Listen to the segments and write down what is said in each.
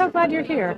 so glad you're here.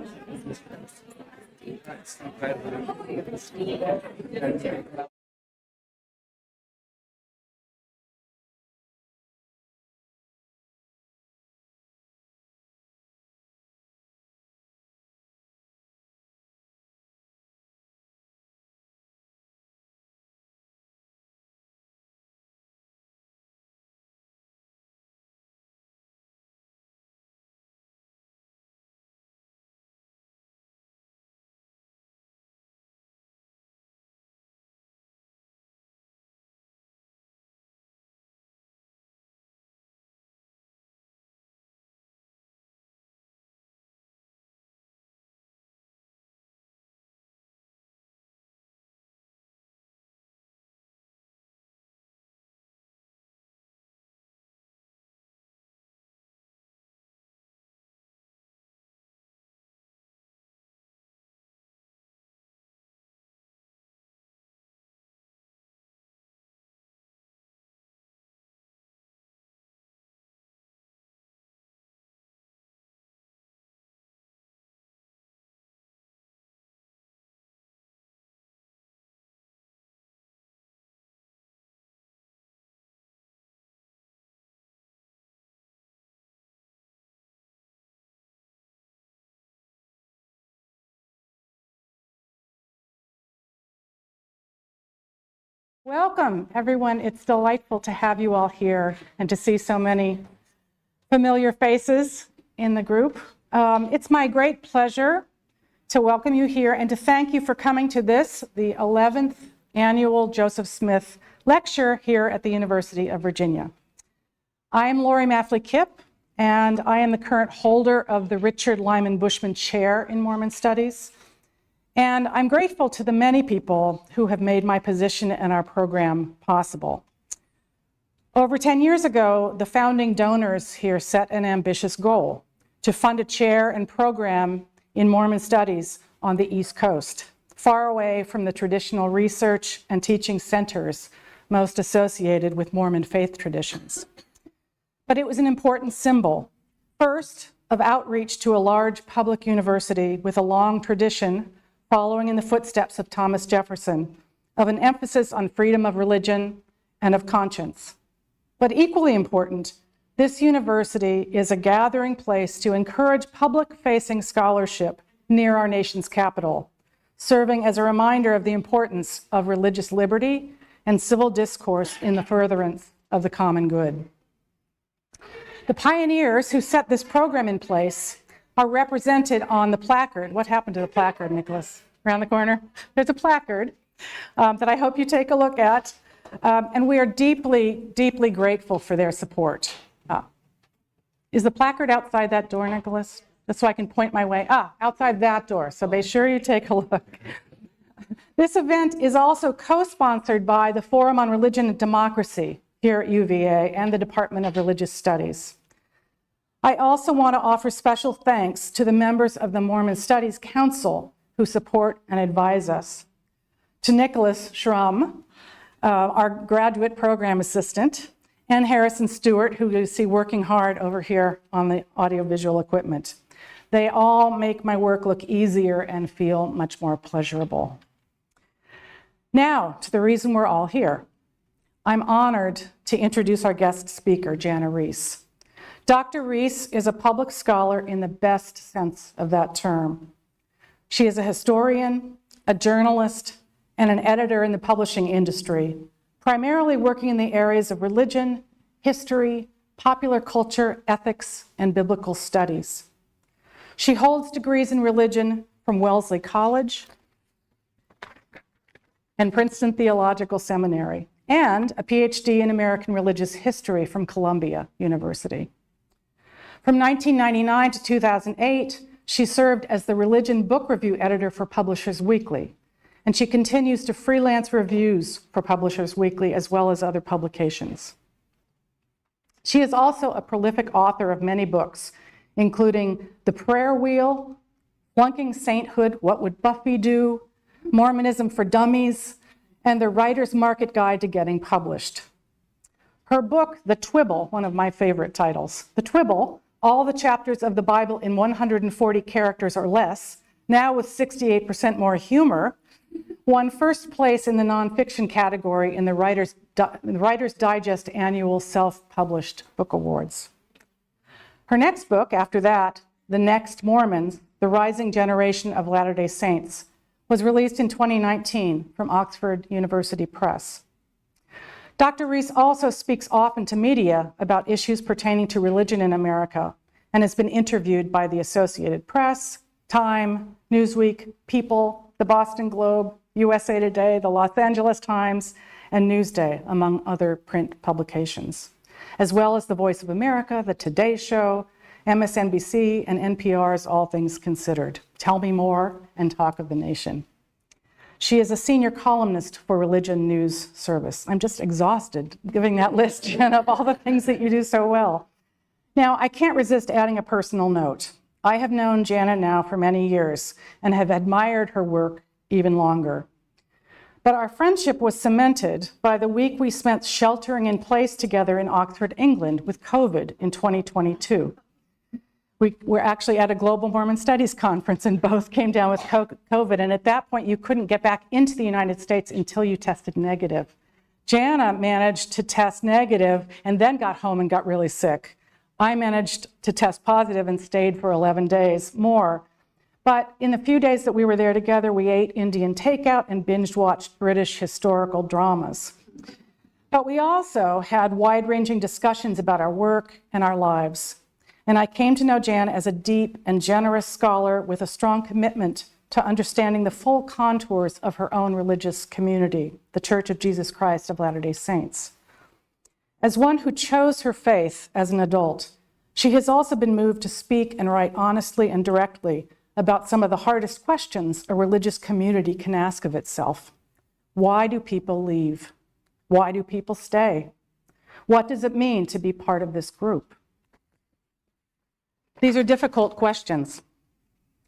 Welcome, everyone. It's delightful to have you all here and to see so many familiar faces in the group. It's my great pleasure to welcome you here and to thank you for coming to this, the 11th annual Joseph Smith Lecture here at the University of Virginia. I am Lori Maffley-Kipp, and I am the current holder of the Richard Lyman Bushman Chair in Mormon Studies. And I'm grateful to the many people who have made my position and our program possible. Over 10 years ago, the founding donors here set an ambitious goal to fund a chair and program in Mormon studies on the East Coast, far away from the traditional research and teaching centers most associated with Mormon faith traditions. But it was an important symbol, first, of outreach to a large public university with a long tradition following in the footsteps of Thomas Jefferson, of an emphasis on freedom of religion and of conscience. But equally important, this university is a gathering place to encourage public-facing scholarship near our nation's capital, serving as a reminder of the importance of religious liberty and civil discourse in the furtherance of the common good. The pioneers who set this program in place are represented on the placard. What happened to the placard, Nicholas? Around the corner? There's a placard that I hope you take a look at. And we are deeply, deeply grateful for their support. Is the placard outside that door, Nicholas? Just so I can point my way. Outside that door. So be sure you take a look. This event is also co-sponsored by the Forum on Religion and Democracy here at UVA and the Department of Religious Studies. I also want to offer special thanks to the members of the Mormon Studies Council who support and advise us. To Nicholas Schramm, our graduate program assistant, and Harrison Stewart, who you see working hard over here on the audiovisual equipment. They all make my work look easier and feel much more pleasurable. Now, to the reason we're all here. I'm honored to introduce our guest speaker, Jana Riess. Dr. Riess is a public scholar in the best sense of that term. She is a historian, a journalist, and an editor in the publishing industry, primarily working in the areas of religion, history, popular culture, ethics, and biblical studies. She holds degrees in religion from Wellesley College and Princeton Theological Seminary, and a PhD in American Religious History from Columbia University. From 1999 to 2008, she served as the Religion Book Review editor for Publishers Weekly, and she continues to freelance reviews for Publishers Weekly as well as other publications. She is also a prolific author of many books, including The Prayer Wheel, Flunking Sainthood, What Would Buffy Do?, Mormonism for Dummies, and The Writer's Market Guide to Getting Published. Her book, The Twibble, one of my favorite titles, The Twibble, all the chapters of the Bible in 140 characters or less, now with 68% more humor, won first place in the nonfiction category in the Writer's Digest annual self-published book awards. Her next book after that, The Ex-Mormons, The Rising Generation of Latter-day Saints, was released in 2019 from Oxford University Press. Dr. Riess also speaks often to media about issues pertaining to religion in America and has been interviewed by the Associated Press, Time, Newsweek, People, the Boston Globe, USA Today, the Los Angeles Times, and Newsday, among other print publications, as well as the Voice of America, the Today Show, MSNBC, and NPR's All Things Considered, Tell Me More, and Talk of the Nation. She is a senior columnist for Religion News Service. I'm just exhausted giving that list, Jen, of all the things that you do so well. Now, I can't resist adding a personal note. I have known Jana now for many years and have admired her work even longer. But our friendship was cemented by the week we spent sheltering in place together in Oxford, England with COVID in 2022. We were actually at a Global Mormon Studies conference and both came down with COVID. And at that point, you couldn't get back into the United States until you tested negative. Jana managed to test negative and then got home and got really sick. I managed to test positive and stayed for 11 days more. But in the few days that we were there together, we ate Indian takeout and binge-watched British historical dramas. But we also had wide-ranging discussions about our work and our lives. And I came to know Jana as a deep and generous scholar with a strong commitment to understanding the full contours of her own religious community, the Church of Jesus Christ of Latter-day Saints. As one who chose her faith as an adult, she has also been moved to speak and write honestly and directly about some of the hardest questions a religious community can ask of itself. Why do people leave? Why do people stay? What does it mean to be part of this group? These are difficult questions,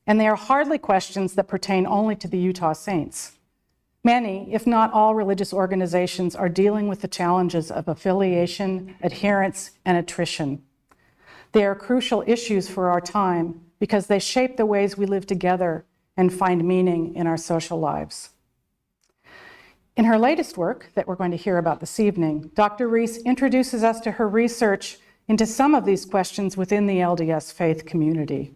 and they are hardly questions that pertain only to the Utah Saints. Many, if not all, religious organizations are dealing with the challenges of affiliation, adherence, and attrition. They are crucial issues for our time because they shape the ways we live together and find meaning in our social lives. In her latest work that we're going to hear about this evening, Dr. Riess introduces us to her research into some of these questions within the LDS faith community.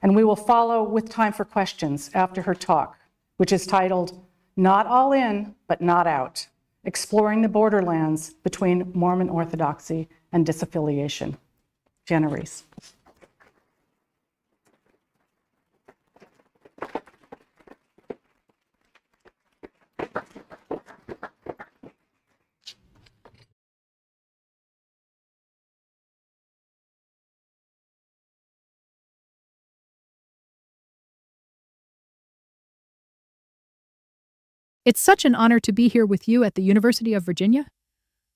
And we will follow with time for questions after her talk, which is titled, Not All In, But Not Out, Exploring the Borderlands Between Mormon Orthodoxy and Disaffiliation. Jana Riess. It's such an honor to be here with you at the University of Virginia.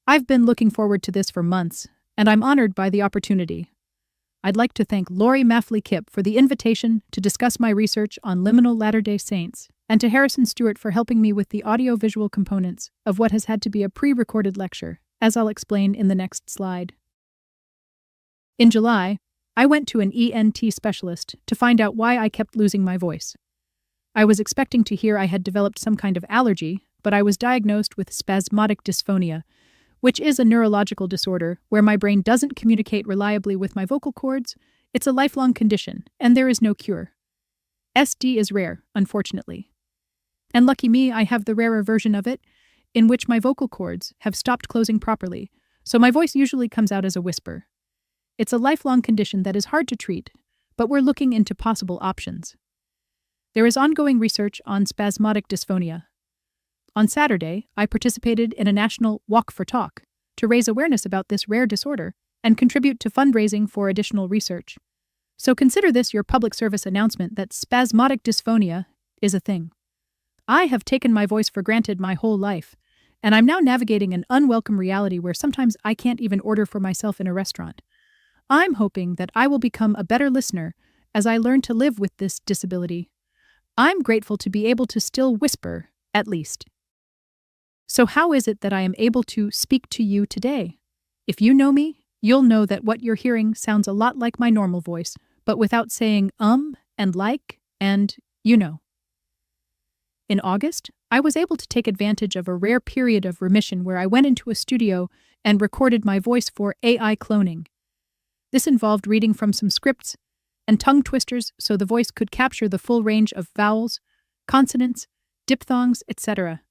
I've been looking forward to this for months, and I'm honored by the opportunity. I'd like to thank Lori Maffley-Kipp for the invitation to discuss my research on liminal Latter-day Saints, and to Harrison Stewart for helping me with the audio-visual components of what has had to be a pre-recorded lecture, as I'll explain in the next slide. In July, I went to an ENT specialist to find out why I kept losing my voice. I was expecting to hear I had developed some kind of allergy, but I was diagnosed with spasmodic dysphonia, which is a neurological disorder where my brain doesn't communicate reliably with my vocal cords. It's a lifelong condition, and there is no cure. SD is rare, unfortunately. And lucky me, I have the rarer version of it, in which my vocal cords have stopped closing properly, so my voice usually comes out as a whisper. It's a lifelong condition that is hard to treat, but we're looking into possible options. There is ongoing research on spasmodic dysphonia. On Saturday, I participated in a national Walk for Talk to raise awareness about this rare disorder and contribute to fundraising for additional research. So consider this your public service announcement that spasmodic dysphonia is a thing. I have taken my voice for granted my whole life, and I'm now navigating an unwelcome reality where sometimes I can't even order for myself in a restaurant. I'm hoping that I will become a better listener as I learn to live with this disability. I'm grateful to be able to still whisper, at least. So how is it that I am able to speak to you today? If you know me, you'll know that what you're hearing sounds a lot like my normal voice, but without saying and like and you know. In August, I was able to take advantage of a rare period of remission where I went into a studio and recorded my voice for AI cloning. This involved reading from some scripts and tongue twisters so the voice could capture the full range of vowels, consonants, diphthongs, etc.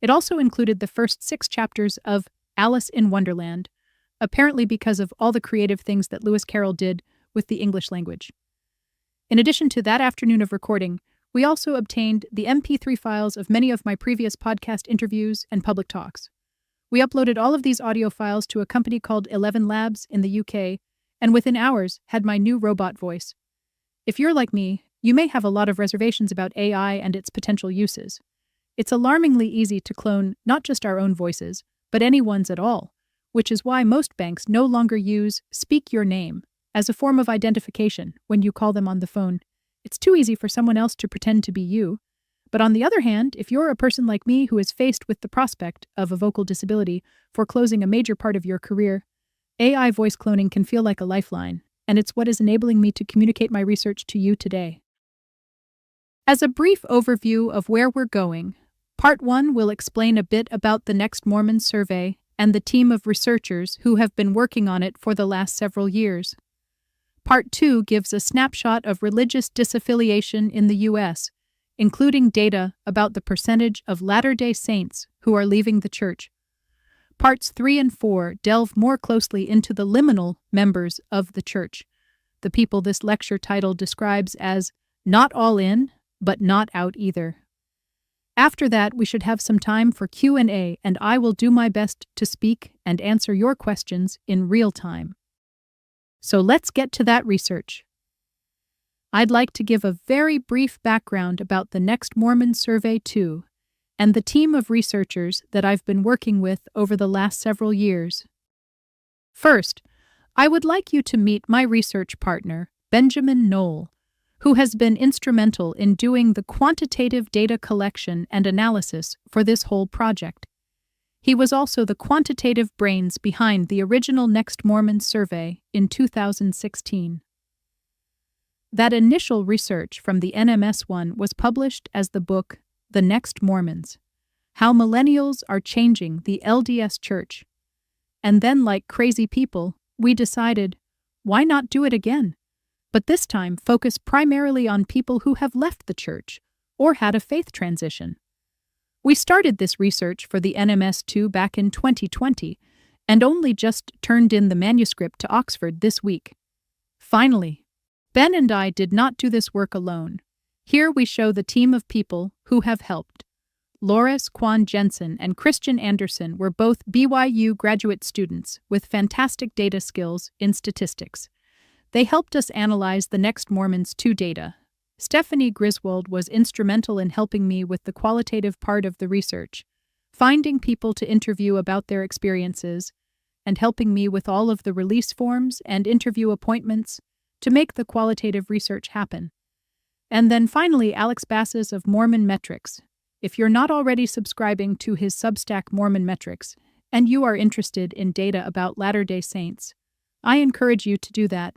It also included the first 6 chapters of Alice in Wonderland, apparently because of all the creative things that Lewis Carroll did with the English language. In addition to that afternoon of recording, we also obtained the MP3 files of many of my previous podcast interviews and public talks. We uploaded all of these audio files to a company called 11 Labs in the UK, and within hours had my new robot voice. If you're like me, you may have a lot of reservations about AI and its potential uses. It's alarmingly easy to clone not just our own voices, but anyone's at all, which is why most banks no longer use "speak your name" as a form of identification when you call them on the phone. It's too easy for someone else to pretend to be you. But on the other hand, if you're a person like me who is faced with the prospect of a vocal disability foreclosing a major part of your career, AI voice cloning can feel like a lifeline, and it's what is enabling me to communicate my research to you today. As a brief overview of where we're going, Part 1 will explain a bit about the ex-Mormons survey and the team of researchers who have been working on it for the last several years. Part 2 gives a snapshot of religious disaffiliation in the U.S., including data about the percentage of Latter-day Saints who are leaving the church. Parts 3 and 4 delve more closely into the liminal members of the church, the people this lecture title describes as not all in, but not out either. After that, we should have some time for Q&A, and I will do my best to speak and answer your questions in real time. So let's get to that research. I'd like to give a very brief background about the ex-Mormons survey too, and the team of researchers that I've been working with over the last several years. First, I would like you to meet my research partner, Benjamin Knoll, who has been instrumental in doing the quantitative data collection and analysis for this whole project. He was also the quantitative brains behind the original ex-Mormons survey in 2016. That initial research from the NMS one was published as the book The Ex-Mormons: How Millennials Are Changing the LDS Church. And then, like crazy people, we decided, why not do it again? But this time focus primarily on people who have left the church or had a faith transition. We started this research for the NMS2 back in 2020 and only just turned in the manuscript to Oxford this week. Finally, Ben and I did not do this work alone. Here we show the team of people who have helped. Loris Kwan Jensen and Christian Anderson were both BYU graduate students with fantastic data skills in statistics. They helped us analyze the ex-Mormons 2 data. Stephanie Griswold was instrumental in helping me with the qualitative part of the research, finding people to interview about their experiences, and helping me with all of the release forms and interview appointments to make the qualitative research happen. And then finally, Alex Basses of Mormon Metrics. If you're not already subscribing to his Substack Mormon Metrics, and you are interested in data about Latter-day Saints, I encourage you to do that.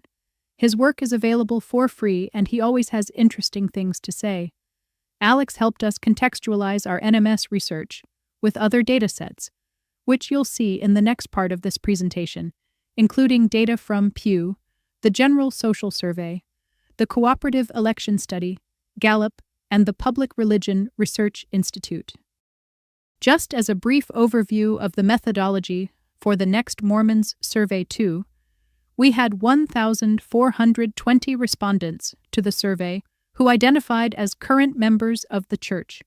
His work is available for free, and he always has interesting things to say. Alex helped us contextualize our NMS research with other datasets, which you'll see in the next part of this presentation, including data from Pew, the General Social Survey, the Cooperative Election Study, Gallup, and the Public Religion Research Institute. Just as a brief overview of the methodology for the ex-Mormons Survey 2, we had 1,420 respondents to the survey who identified as current members of the church.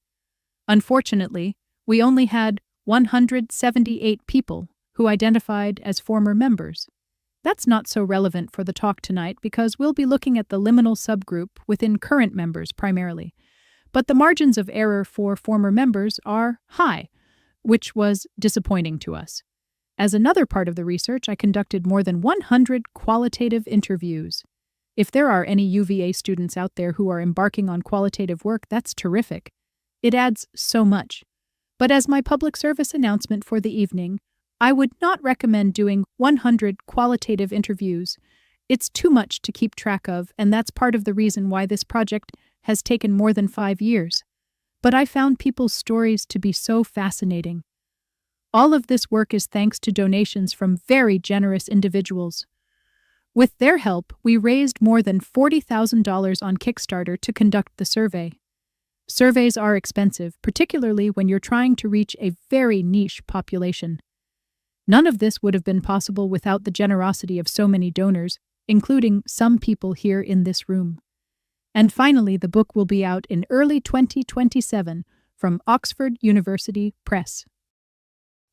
Unfortunately, we only had 178 people who identified as former members. That's not so relevant for the talk tonight because we'll be looking at the liminal subgroup within current members primarily. But the margins of error for former members are high, which was disappointing to us. As another part of the research, I conducted more than 100 qualitative interviews. If there are any UVA students out there who are embarking on qualitative work, that's terrific. It adds so much. But as my public service announcement for the evening, I would not recommend doing 100 qualitative interviews. It's too much to keep track of, and that's part of the reason why this project has taken more than 5 years. But I found people's stories to be so fascinating. All of this work is thanks to donations from very generous individuals. With their help, we raised more than $40,000 on Kickstarter to conduct the survey. Surveys are expensive, particularly when you're trying to reach a very niche population. None of this would have been possible without the generosity of so many donors, including some people here in this room. And finally, the book will be out in early 2027 from Oxford University Press.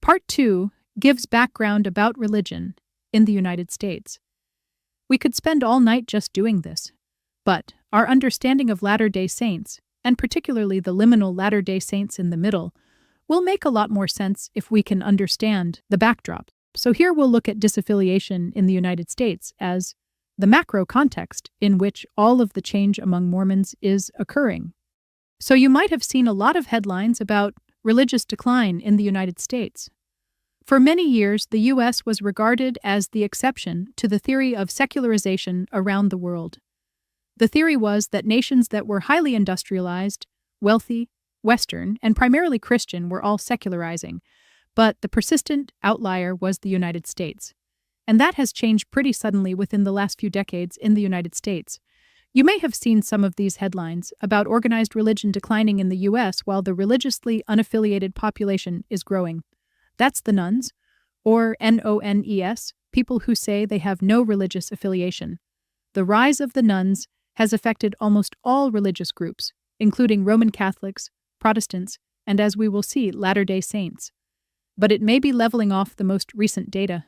Part 2 gives background about religion in the United States. We could spend all night just doing this, but our understanding of Latter-day Saints, and particularly the liminal Latter-day Saints in the middle, will make a lot more sense if we can understand the backdrop. So here we'll look at disaffiliation in the United States as the macro context in which all of the change among Mormons is occurring. So you might have seen a lot of headlines about religious decline in the United States. For many years, the U.S. was regarded as the exception to the theory of secularization around the world. The theory was that nations that were highly industrialized, wealthy, Western, and primarily Christian were all secularizing, but the persistent outlier was the United States. And that has changed pretty suddenly within the last few decades in the United States. You may have seen some of these headlines about organized religion declining in the U.S. while the religiously unaffiliated population is growing. That's the nones, or NONES, people who say they have no religious affiliation. The rise of the nones has affected almost all religious groups, including Roman Catholics, Protestants, and as we will see, Latter-day Saints. But it may be leveling off the most recent data.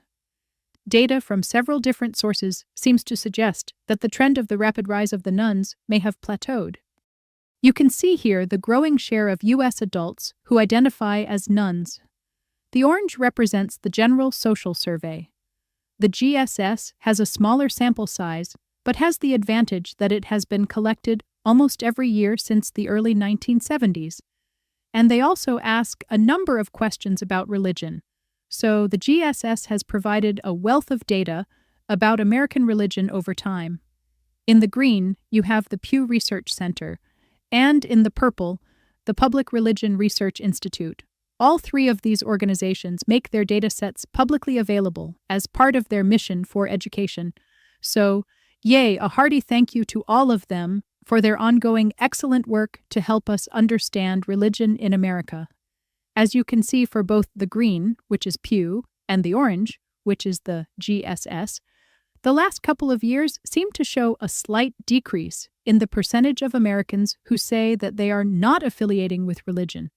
Data from several different sources seems to suggest that the trend of the rapid rise of the nones may have plateaued. You can see here the growing share of U.S. adults who identify as nones. The orange represents the General Social Survey. The GSS has a smaller sample size, but has the advantage that it has been collected almost every year since the early 1970s. And they also ask a number of questions about religion. So the GSS has provided a wealth of data about American religion over time. In the green, you have the Pew Research Center, and in the purple, the Public Religion Research Institute. All three of these organizations make their data sets publicly available as part of their mission for education. So, yay, a hearty thank you to all of them for their ongoing excellent work to help us understand religion in America. As you can see for both the green, which is Pew, and the orange, which is the GSS, the last couple of years seem to show a slight decrease in the percentage of Americans who say that they are not affiliating with religion,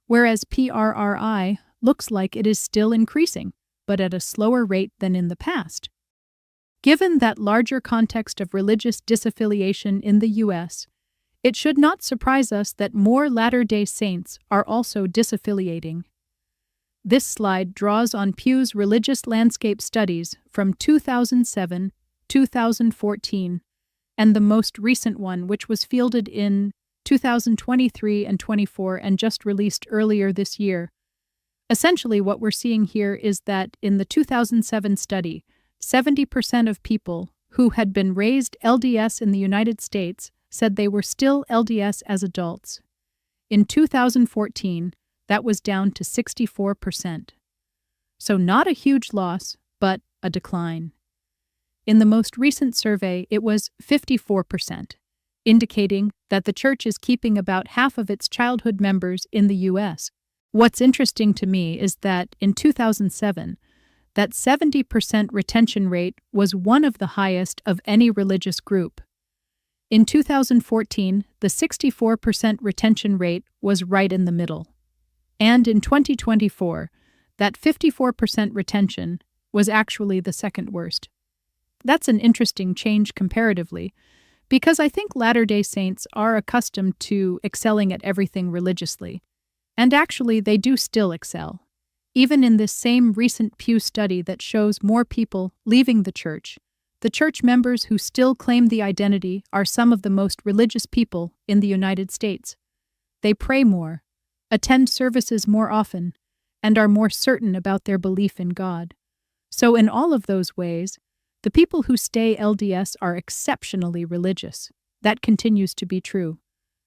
whereas PRRI looks like it is still increasing, but at a slower rate than in the past. Given that larger context of religious disaffiliation in the U.S., it should not surprise us that more Latter-day Saints are also disaffiliating. This slide draws on Pew's religious landscape studies from 2007, 2014, and the most recent one, which was fielded in 2023 and 24 and just released earlier this year. Essentially, what we're seeing here is that in the 2007 study, 70% of people who had been raised LDS in the United States said they were still LDS as adults. In 2014, that was down to 64%. So not a huge loss, but a decline. In the most recent survey, it was 54%, indicating that the church is keeping about half of its childhood members in the U.S. What's interesting to me is that in 2007, that 70% retention rate was one of the highest of any religious group. In 2014, the 64% retention rate was right in the middle. And in 2024, that 54% retention was actually the second worst. That's an interesting change comparatively, because I think Latter-day Saints are accustomed to excelling at everything religiously. And actually, they do still excel. Even in this same recent Pew study that shows more people leaving the church members who still claim the identity are some of the most religious people in the United States. They pray more, attend services more often, and are more certain about their belief in God. So in all of those ways, the people who stay LDS are exceptionally religious. That continues to be true.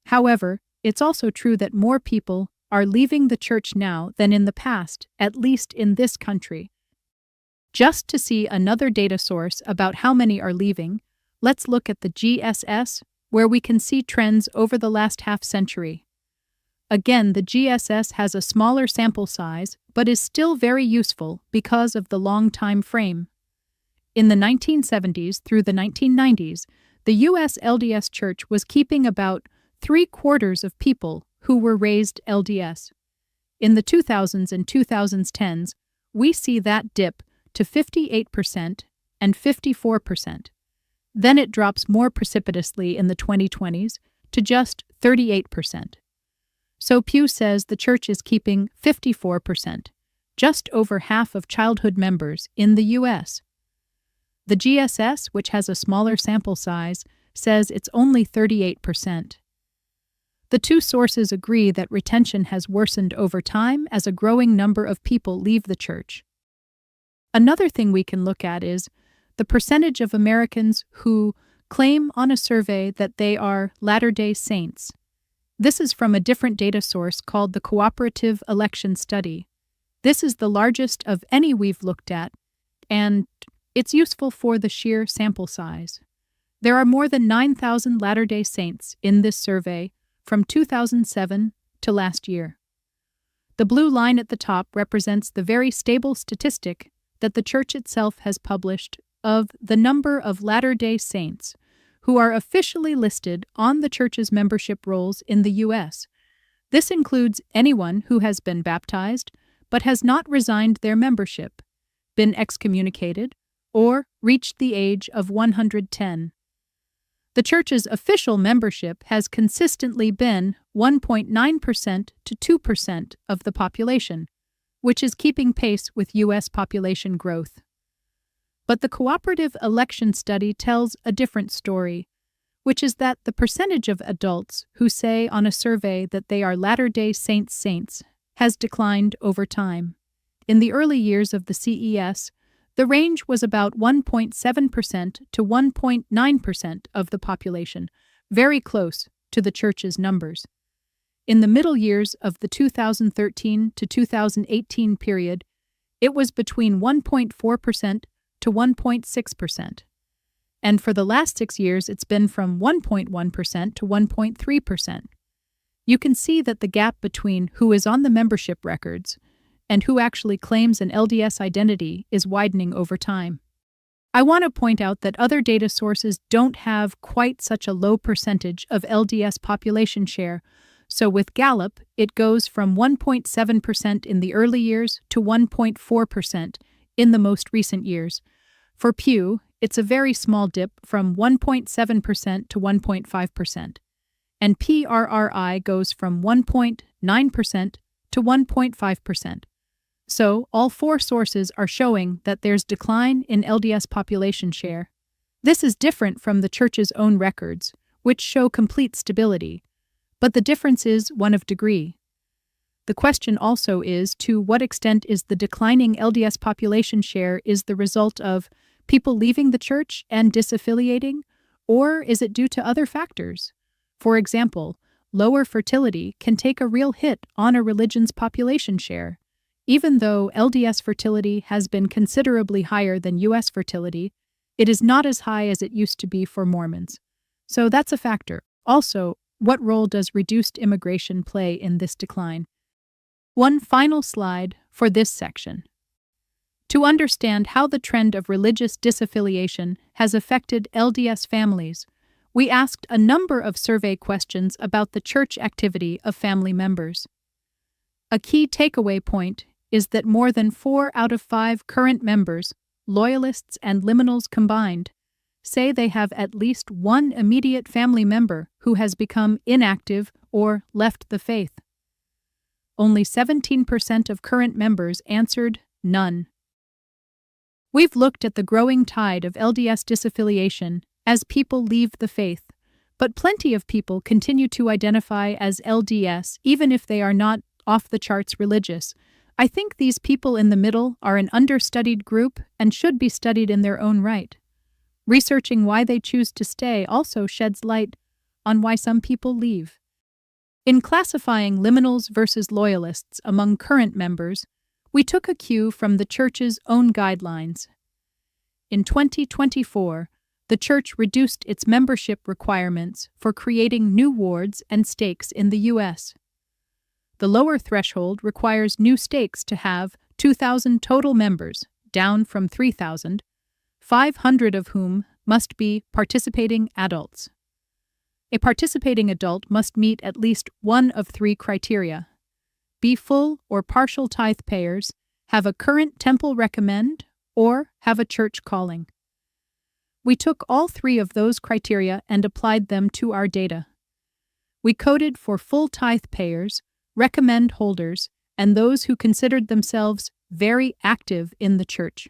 However, it's also true that more people are leaving the church now than in the past, at least in this country. Just to see another data source about how many are leaving, let's look at the GSS, where we can see trends over the last half-century. Again, the GSS has a smaller sample size, but is still very useful because of the long time frame. In the 1970s through the 1990s, the U.S. LDS Church was keeping about 3/4 of people who were raised LDS. In the 2000s and 2010s, we see that dip to 58% and 54%. Then it drops more precipitously in the 2020s to just 38%. So Pew says the church is keeping 54%, just over half of childhood members in the U.S. The GSS, which has a smaller sample size, says it's only 38%. The two sources agree that retention has worsened over time as a growing number of people leave the church. Another thing we can look at is the percentage of Americans who claim on a survey that they are Latter-day Saints. This is from a different data source called the Cooperative Election Study. This is the largest of any we've looked at, and it's useful for the sheer sample size. There are more than 9,000 Latter-day Saints in this survey from 2007 to last year. The blue line at the top represents the very stable statistic that the church itself has published of the number of Latter-day Saints who are officially listed on the church's membership rolls in the U.S. This includes anyone who has been baptized but has not resigned their membership, been excommunicated, or reached the age of 110. The church's official membership has consistently been 1.9% to 2% of the population, which is keeping pace with U.S. population growth. But the Cooperative Election Study tells a different story, which is that the percentage of adults who say on a survey that they are Latter-day Saints has declined over time. In the early years of the CES, the range was about 1.7% to 1.9% of the population, very close to the church's numbers. In the middle years of the 2013 to 2018 period, it was between 1.4% to 1.6%. And for the last 6 years, it's been from 1.1% to 1.3%. You can see that the gap between who is on the membership records and who actually claims an LDS identity is widening over time. I want to point out that other data sources don't have quite such a low percentage of LDS population share, so with Gallup, it goes from 1.7% in the early years to 1.4% in the most recent years. For Pew, it's a very small dip from 1.7% to 1.5%, and PRRI goes from 1.9% to 1.5%. So, all four sources are showing that there's decline in LDS population share. This is different from the church's own records, which show complete stability, but the difference is one of degree. The question also is to what extent is the declining LDS population share is the result of people leaving the church and disaffiliating, or is it due to other factors? For example, lower fertility can take a real hit on a religion's population share. Even though LDS fertility has been considerably higher than U.S. fertility, it is not as high as it used to be for Mormons. So that's a factor. Also, what role does reduced immigration play in this decline? One final slide for this section. To understand how the trend of religious disaffiliation has affected LDS families, we asked a number of survey questions about the church activity of family members. A key takeaway point is that more than 4 out of 5 current members, loyalists and liminals combined, say they have at least one immediate family member who has become inactive or left the faith. Only 17% of current members answered none. We've looked at the growing tide of LDS disaffiliation as people leave the faith, but plenty of people continue to identify as LDS even if they are not off-the-charts religious. I think these people in the middle are an understudied group and should be studied in their own right. Researching why they choose to stay also sheds light on why some people leave. In classifying liminals versus loyalists among current members, we took a cue from the Church's own guidelines. In 2024, the Church reduced its membership requirements for creating new wards and stakes in the U.S. The lower threshold requires new stakes to have 2,000 total members, down from 3,000, 500 of whom must be participating adults. A participating adult must meet at least one of three criteria: be full or partial tithe payers, have a current temple recommend, or have a church calling. We took all three of those criteria and applied them to our data. We coded for full tithe payers, recommend holders, and those who considered themselves very active in the church.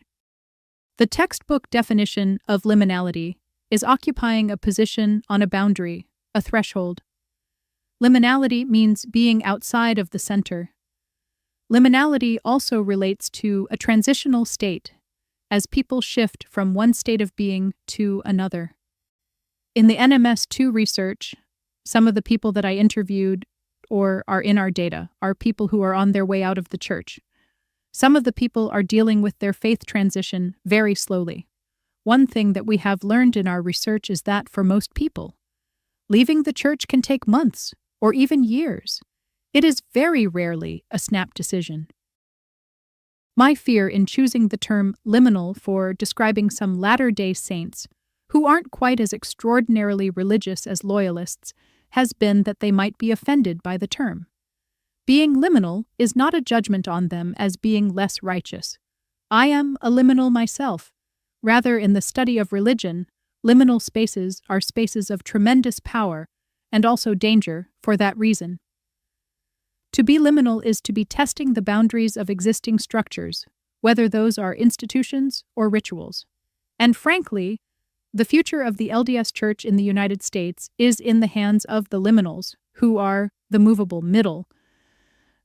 The textbook definition of liminality is occupying a position on a boundary, a threshold. Liminality means being outside of the center. Liminality also relates to a transitional state, as people shift from one state of being to another. In the NMS2 research, some of the people that I interviewed or are in our data are people who are on their way out of the church. Some of the people are dealing with their faith transition very slowly. One thing that we have learned in our research is that for most people, leaving the church can take months or even years. It is very rarely a snap decision. My fear in choosing the term liminal for describing some Latter-day Saints who aren't quite as extraordinarily religious as loyalists has been that they might be offended by the term. Being liminal is not a judgment on them as being less righteous. I am a liminal myself. Rather, in the study of religion, liminal spaces are spaces of tremendous power and also danger for that reason. To be liminal is to be testing the boundaries of existing structures, whether those are institutions or rituals. And frankly, the future of the LDS Church in the United States is in the hands of the liminals, who are the movable middle.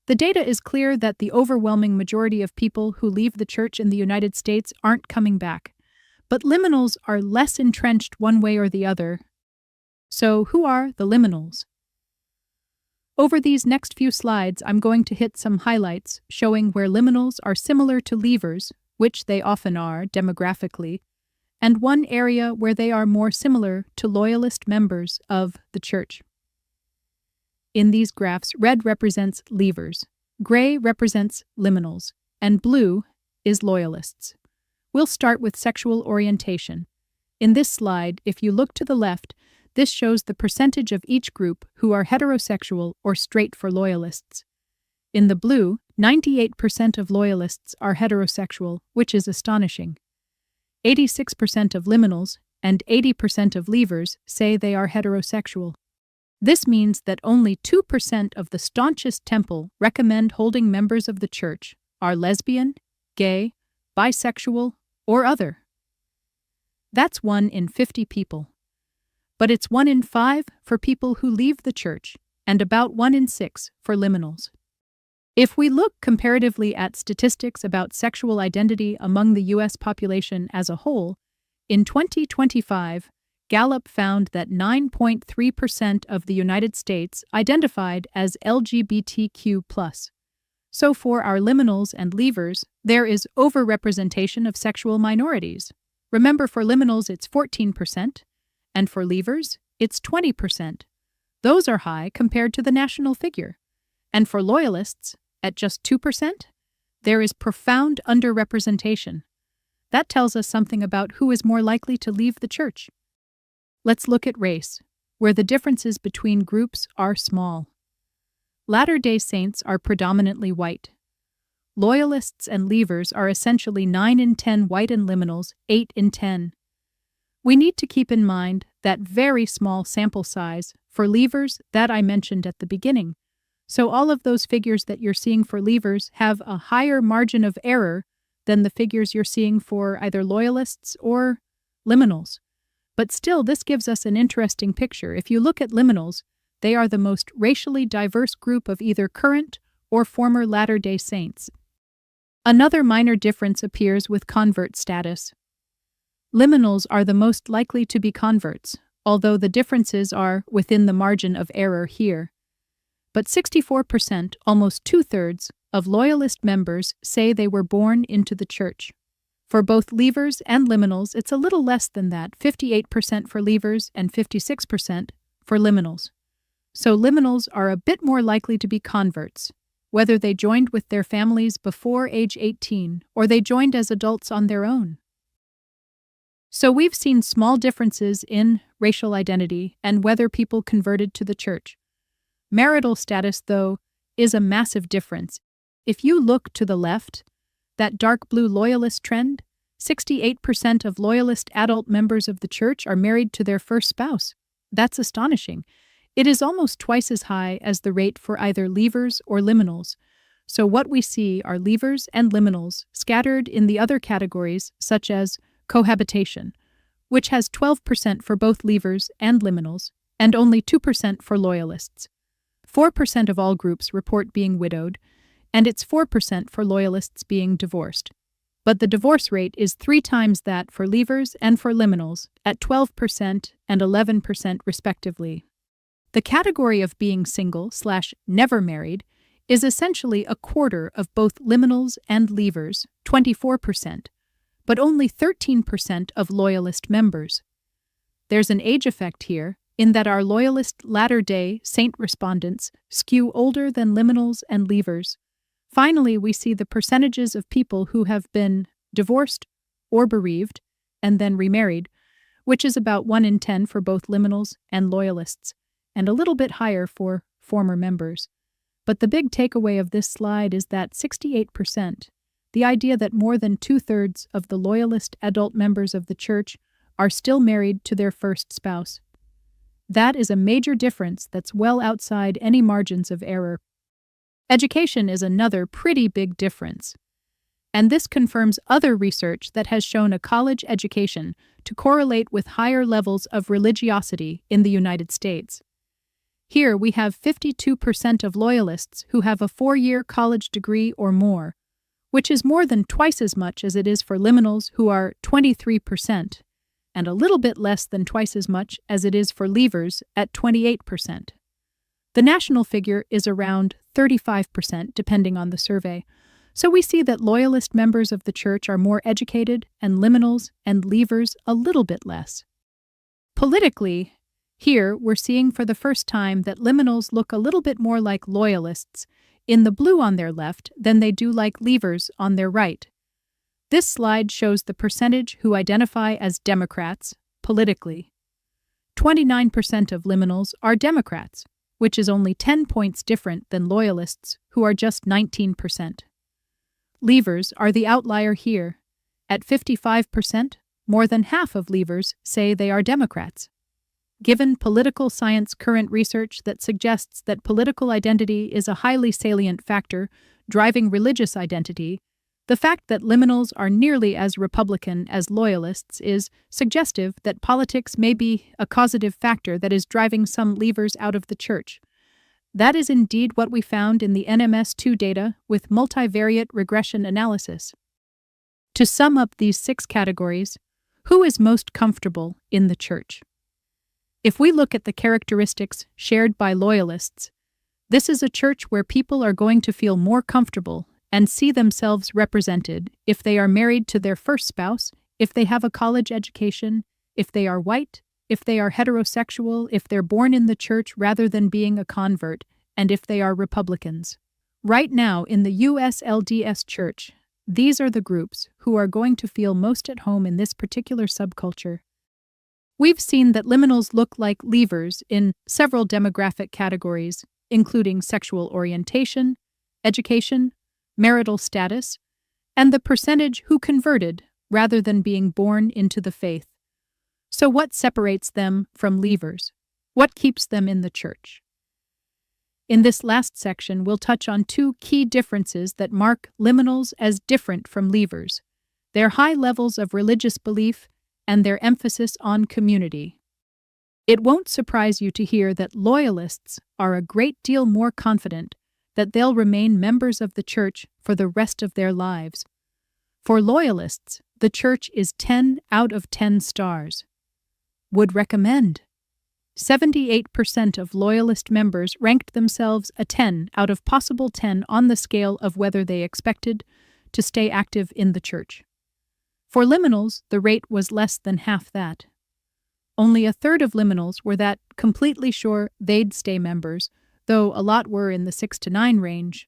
The data is clear that the overwhelming majority of people who leave the church in the United States aren't coming back. But liminals are less entrenched one way or the other. So who are the liminals? Over these next few slides, I'm going to hit some highlights showing where liminals are similar to leavers, which they often are demographically, and one area where they are more similar to loyalist members of the church. In these graphs, red represents leavers, gray represents liminals, and blue is loyalists. We'll start with sexual orientation. In this slide, if you look to the left, this shows the percentage of each group who are heterosexual or straight for loyalists. In the blue, 98% of loyalists are heterosexual, which is astonishing. 86% of liminals and 80% of leavers say they are heterosexual. This means that only 2% of the staunchest temple recommend holding members of the church are lesbian, gay, bisexual, or other. That's 1 in 50 people. But it's 1 in 5 for people who leave the church, and about 1 in 6 for liminals. If we look comparatively at statistics about sexual identity among the U.S. population as a whole, in 2025, Gallup found that 9.3% of the United States identified as LGBTQ+. So for our liminals and leavers, there is overrepresentation of sexual minorities. Remember, for liminals it's 14%, and for leavers it's 20%. Those are high compared to the national figure. And for loyalists, at just 2%, there is profound underrepresentation. That tells us something about who is more likely to leave the church. Let's look at race, where the differences between groups are small. Latter-day Saints are predominantly white. Loyalists and leavers are essentially 9 in 10 white and liminals, 8 in 10. We need to keep in mind that very small sample size for leavers that I mentioned at the beginning. So all of those figures that you're seeing for leavers have a higher margin of error than the figures you're seeing for either loyalists or liminals. But still, this gives us an interesting picture. If you look at liminals, they are the most racially diverse group of either current or former Latter-day Saints. Another minor difference appears with convert status. Liminals are the most likely to be converts, although the differences are within the margin of error here. But 64%, almost two-thirds, of Loyalist members say they were born into the church. For both leavers and liminals, it's a little less than that, 58% for leavers and 56% for liminals. So liminals are a bit more likely to be converts, whether they joined with their families before age 18 or they joined as adults on their own. So we've seen small differences in racial identity and whether people converted to the church. Marital status, though, is a massive difference. If you look to the left, that dark blue Loyalist trend, 68% of Loyalist adult members of the church are married to their first spouse. That's astonishing. It is almost twice as high as the rate for either leavers or liminals. So what we see are leavers and liminals scattered in the other categories, such as cohabitation, which has 12% for both leavers and liminals, and only 2% for Loyalists. 4% of all groups report being widowed, and it's 4% for Loyalists being divorced. But the divorce rate is 3 times that for leavers and for liminals, at 12% and 11% respectively. The category of being single/never married is essentially a quarter of both liminals and leavers, 24%, but only 13% of Loyalist members. There's an age effect here, in that our Loyalist Latter-day Saint respondents skew older than liminals and leavers. Finally, we see the percentages of people who have been divorced or bereaved and then remarried, which is about 1 in 10 for both liminals and Loyalists, and a little bit higher for former members. But the big takeaway of this slide is that 68%, the idea that more than two-thirds of the Loyalist adult members of the church are still married to their first spouse. That is a major difference that's well outside any margins of error. Education is another pretty big difference. And this confirms other research that has shown a college education to correlate with higher levels of religiosity in the United States. Here we have 52% of Loyalists who have a 4-year college degree or more, which is more than twice as much as it is for liminals, who are 23%, and a little bit less than twice as much as it is for leavers at 28%. The national figure is around 35%, depending on the survey. So we see that Loyalist members of the church are more educated, and liminals and leavers a little bit less. Politically, here we're seeing for the first time that liminals look a little bit more like Loyalists in the blue on their left than they do like leavers on their right. This slide shows the percentage who identify as Democrats politically. 29% of liminals are Democrats, which is only 10 points different than Loyalists, who are just 19%. Leavers are the outlier here. At 55%, more than half of leavers say they are Democrats. Given political science current research that suggests that political identity is a highly salient factor driving religious identity, the fact that liminals are nearly as Republican as Loyalists is suggestive that politics may be a causative factor that is driving some leavers out of the church. That is indeed what we found in the NMS2 data with multivariate regression analysis. To sum up these 6 categories, who is most comfortable in the church? If we look at the characteristics shared by Loyalists, this is a church where people are going to feel more comfortable and see themselves represented if they are married to their first spouse, if they have a college education, if they are white, if they are heterosexual, if they're born in the church rather than being a convert, and if they are Republicans. Right now in the U.S. LDS Church, these are the groups who are going to feel most at home in this particular subculture. We've seen that liminals look like leavers in several demographic categories, including sexual orientation, education, marital status, and the percentage who converted rather than being born into the faith. So what separates them from leavers? What keeps them in the church? In this last section, we'll touch on 2 key differences that mark liminals as different from leavers: their high levels of religious belief and their emphasis on community. It won't surprise you to hear that Loyalists are a great deal more confident that they'll remain members of the church for the rest of their lives. For loyalists, the church is 10 out of 10 stars. Would recommend. 78% of loyalist members ranked themselves a 10 out of possible 10 on the scale of whether they expected to stay active in the church. For liminals, the rate was less than half that. Only a third of liminals were that completely sure they'd stay members, though a lot were in the 6 to 9 range.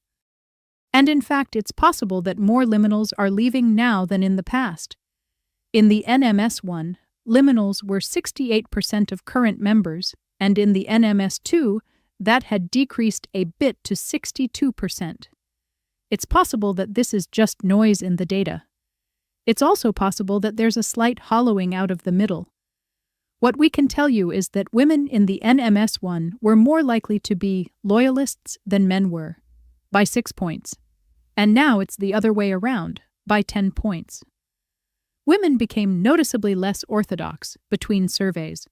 And in fact, it's possible that more liminals are leaving now than in the past. In the NMS1, liminals were 68% of current members, and in the NMS2, that had decreased a bit to 62%. It's possible that this is just noise in the data. It's also possible that there's a slight hollowing out of the middle. What we can tell you is that women in the NMS1 were more likely to be loyalists than men were, by 6 points. And now it's the other way around, by 10 points. Women became noticeably less orthodox between surveys.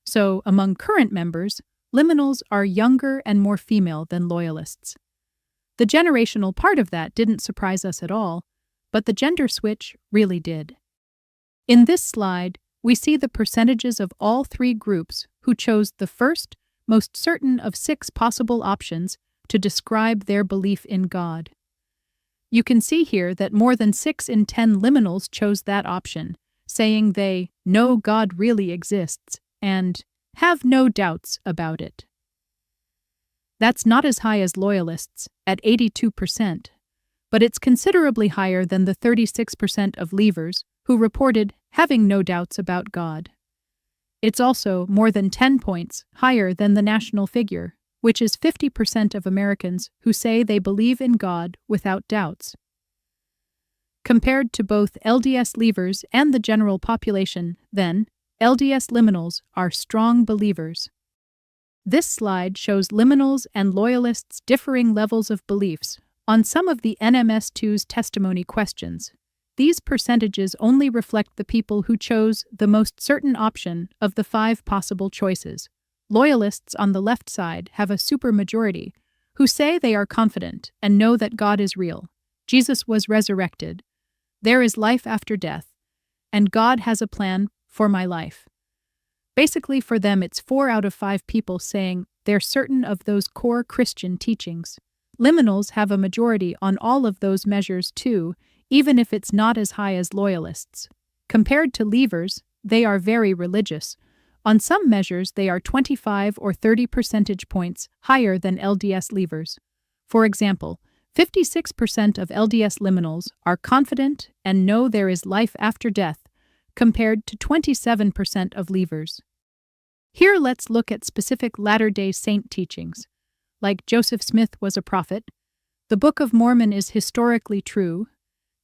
So, among current members, liminals are younger and more female than loyalists. The generational part of that didn't surprise us at all, but the gender switch really did. In this slide, we see the percentages of all three groups who chose the first, most certain of 6 possible options to describe their belief in God. You can see here that more than 6 in 10 liminals chose that option, saying they know God really exists and have no doubts about it. That's not as high as loyalists, at 82%, but it's considerably higher than the 36% of leavers who reported having no doubts about God. It's also more than 10 points higher than the national figure, which is 50% of Americans who say they believe in God without doubts. Compared to both LDS leavers and the general population, then, LDS liminals are strong believers. This slide shows liminals and loyalists' differing levels of beliefs on some of the NMS2's testimony questions. These percentages only reflect the people who chose the most certain option of the 5 possible choices. Loyalists on the left side have a supermajority who say they are confident and know that God is real, Jesus was resurrected, there is life after death, and God has a plan for my life. Basically, for them, it's 4 out of 5 people saying they're certain of those core Christian teachings. Liminals have a majority on all of those measures too, even if it's not as high as loyalists. Compared to leavers, they are very religious. On some measures, they are 25 or 30 percentage points higher than LDS leavers. For example, 56% of LDS liminals are confident and know there is life after death, compared to 27% of leavers. Here let's look at specific Latter-day Saint teachings. Like Joseph Smith was a prophet, the Book of Mormon is historically true,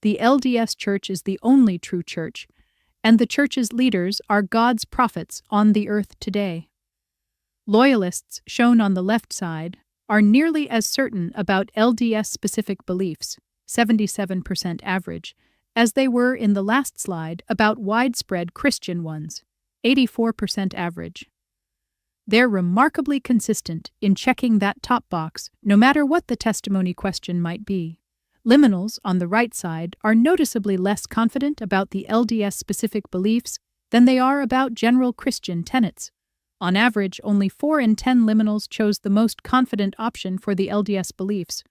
the LDS Church is the only true church, and the church's leaders are God's prophets on the earth today. Loyalists, shown on the left side, are nearly as certain about LDS-specific beliefs, 77% average, as they were in the last slide about widespread Christian ones, 84% average. They're remarkably consistent in checking that top box, no matter what the testimony question might be. Liminals, on the right side, are noticeably less confident about the LDS-specific beliefs than they are about general Christian tenets. On average, only 4 in 10 liminals chose the most confident option for the LDS beliefs,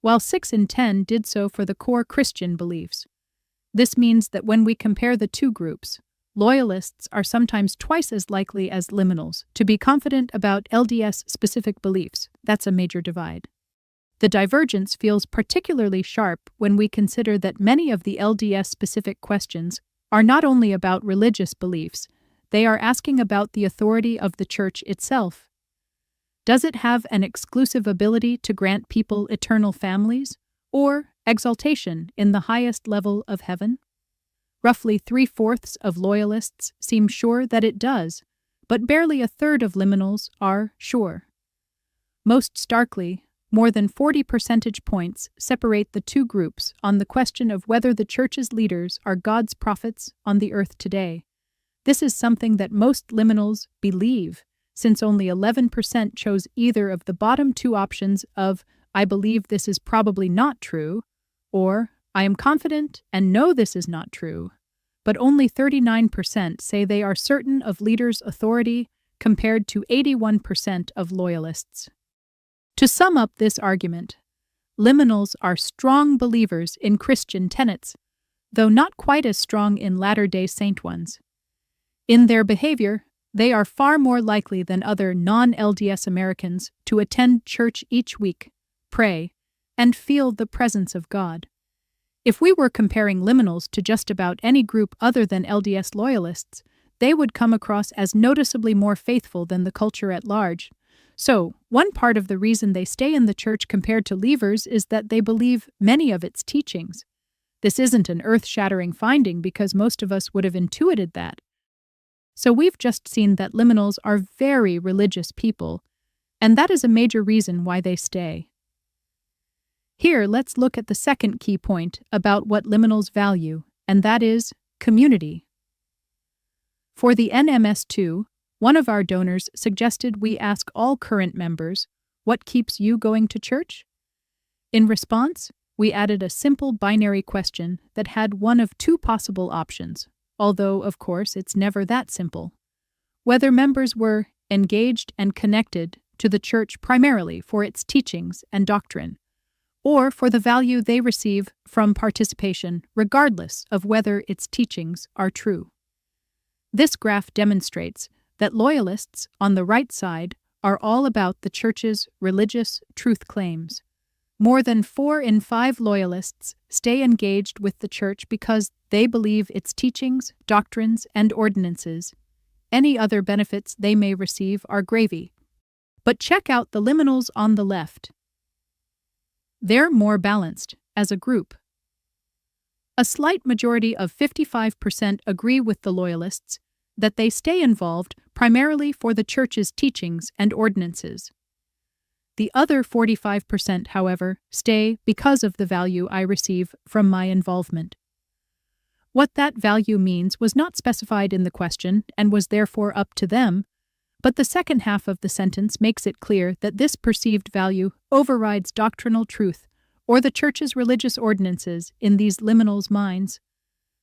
while 6 in 10 did so for the core Christian beliefs. This means that when we compare the two groups, loyalists are sometimes twice as likely as liminals to be confident about LDS-specific beliefs. That's a major divide. The divergence feels particularly sharp when we consider that many of the LDS-specific questions are not only about religious beliefs, they are asking about the authority of the Church itself. Does it have an exclusive ability to grant people eternal families, or exaltation in the highest level of heaven? Roughly 3/4 of loyalists seem sure that it does, but barely a third of liminals are sure. Most starkly, more than 40 percentage points separate the two groups on the question of whether the Church's leaders are God's prophets on the earth today. This is something that most liminals believe, since only 11% chose either of the bottom 2 options of I believe this is probably not true, or I am confident and know this is not true, but only 39% say they are certain of leaders' authority compared to 81% of loyalists. To sum up this argument, liminals are strong believers in Christian tenets, though not quite as strong in Latter-day Saint ones. In their behavior, they are far more likely than other non-LDS Americans to attend church each week, pray, and feel the presence of God. If we were comparing liminals to just about any group other than LDS loyalists, they would come across as noticeably more faithful than the culture at large. So, one part of the reason they stay in the church compared to leavers is that they believe many of its teachings. This isn't an earth-shattering finding because most of us would have intuited that. So we've just seen that liminals are very religious people, and that is a major reason why they stay. Here, let's look at the second key point about what liminals value, and that is community. For the NMS2, one of our donors suggested we ask all current members, "What keeps you going to church?" In response, we added a simple binary question that had one of two possible options, although, of course, it's never that simple. Whether members were engaged and connected to the church primarily for its teachings and doctrine, or for the value they receive from participation regardless of whether its teachings are true. This graph demonstrates that loyalists on the right side are all about the church's religious truth claims. More than 4 in 5 loyalists stay engaged with the church because they believe its teachings, doctrines, and ordinances. Any other benefits they may receive are gravy. But check out the liminals on the left. They're more balanced as a group. A slight majority of 55% agree with the loyalists that they stay involved primarily for the church's teachings and ordinances. The other 45%, however, stay because of the value I receive from my involvement. What that value means was not specified in the question and was therefore up to them, but the second half of the sentence makes it clear that this perceived value overrides doctrinal truth or the church's religious ordinances in these liminals' minds.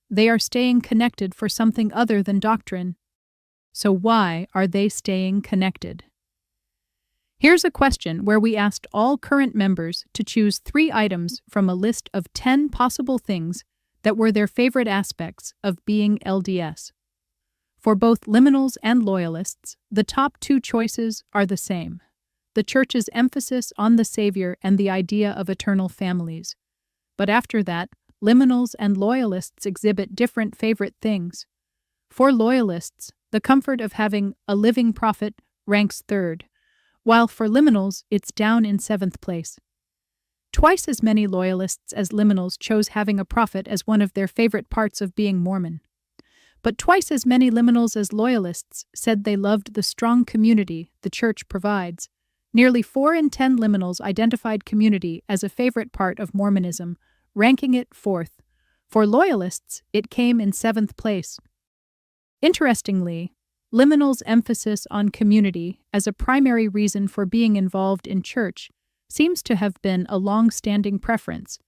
They are staying connected for something other than doctrine. So why are they staying connected? Here's a question where we asked all current members to choose 3 items from a list of 10 possible things that were their favorite aspects of being LDS. For both liminals and loyalists, the top 2 choices are the same: the church's emphasis on the Savior and the idea of eternal families. But after that, liminals and loyalists exhibit different favorite things. For loyalists, the comfort of having a living prophet ranks 3rd, while for liminals, it's down in 7th place. Twice as many loyalists as liminals chose having a prophet as one of their favorite parts of being Mormon. But twice as many liminals as loyalists said they loved the strong community the church provides. Nearly 4 in 10 liminals identified community as a favorite part of Mormonism, ranking it 4th. For loyalists, it came in 7th place. Interestingly, liminals' emphasis on community as a primary reason for being involved in church seems to have been a long-standing preference,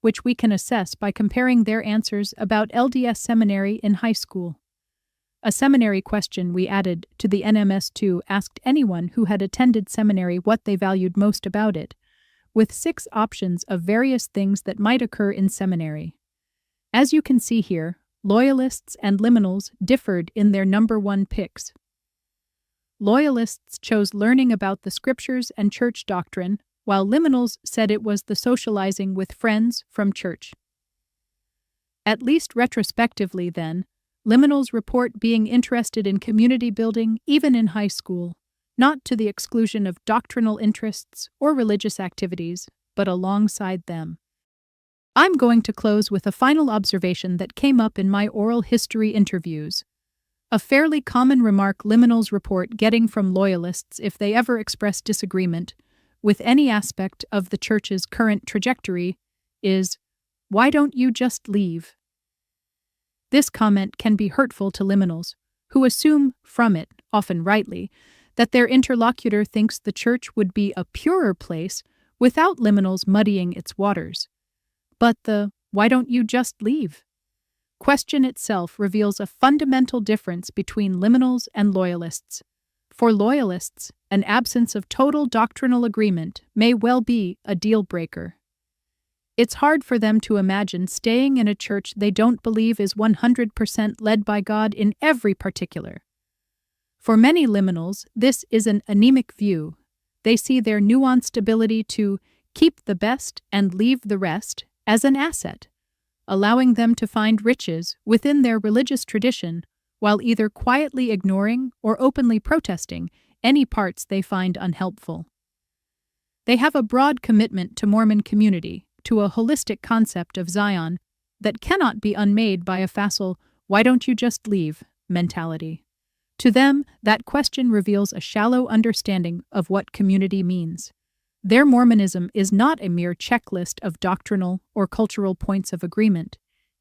which we can assess by comparing their answers about LDS seminary in high school. A seminary question we added to the NMS2 asked anyone who had attended seminary what they valued most about it, with 6 options of various things that might occur in seminary. As you can see here, loyalists and liminals differed in their number 1 picks. Loyalists chose learning about the scriptures and church doctrine, while liminals said it was the socializing with friends from church. At least retrospectively, then, liminals report being interested in community building even in high school, not to the exclusion of doctrinal interests or religious activities, but alongside them. I'm going to close with a final observation that came up in my oral history interviews. A fairly common remark liminals report getting from loyalists if they ever express disagreement with any aspect of the church's current trajectory is, "Why don't you just leave?" This comment can be hurtful to liminals, who assume from it, often rightly, that their interlocutor thinks the church would be a purer place without liminals muddying its waters. But the "why don't you just leave?" question itself reveals a fundamental difference between liminals and loyalists. For loyalists, an absence of total doctrinal agreement may well be a deal breaker. It's hard for them to imagine staying in a church they don't believe is 100% led by God in every particular. For many liminals, this is an anemic view. They see their nuanced ability to keep the best and leave the rest as an asset, allowing them to find riches within their religious tradition while either quietly ignoring or openly protesting any parts they find unhelpful. They have a broad commitment to Mormon community, to a holistic concept of Zion that cannot be unmade by a facile "why don't you just leave" mentality. To them, that question reveals a shallow understanding of what community means. Their Mormonism is not a mere checklist of doctrinal or cultural points of agreement.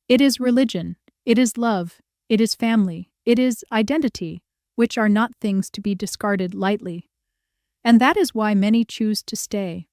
It is religion, it is love, it is family, it is identity, which are not things to be discarded lightly. And that is why many choose to stay.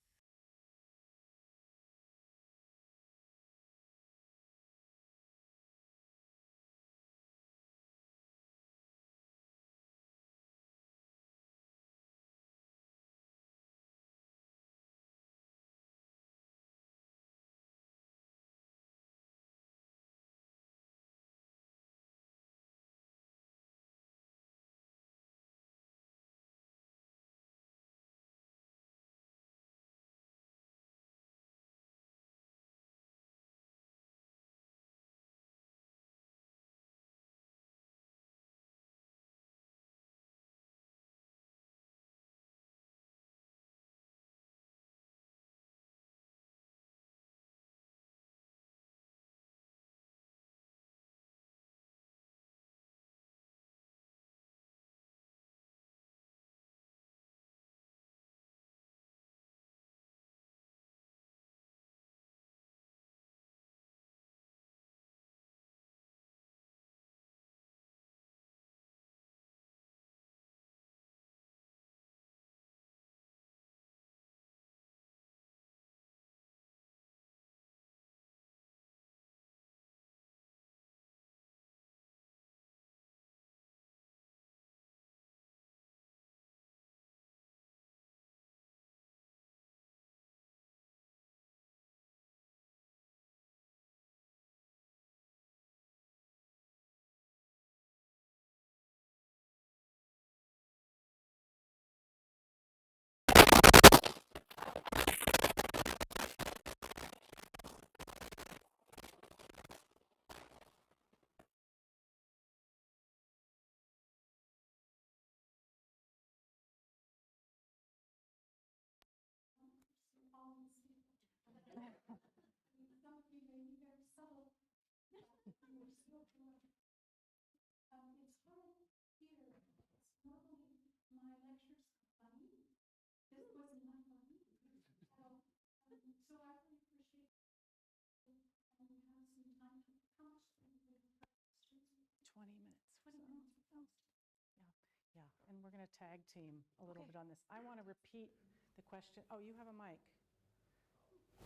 Yeah, and we're going to tag team a little bit on this. I want to repeat the question. Oh, you have a mic.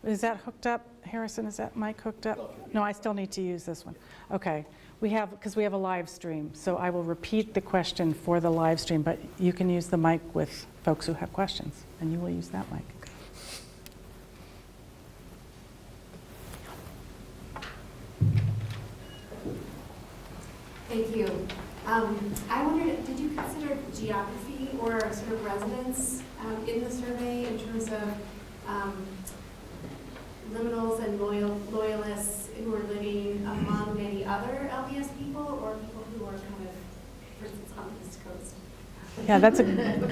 Is that hooked up, Harrison? Is that mic hooked up? No, I still need to use this one. Okay, because we have a live stream, so I will repeat the question for the live stream, but you can use the mic with folks who have questions, and you will use that mic. Thank you. I wondered, did you consider geography or sort of residence in the survey in terms of liminals and loyalists who are living among many other LDS people, or people who are kind of, for instance, on the East Coast? Yeah,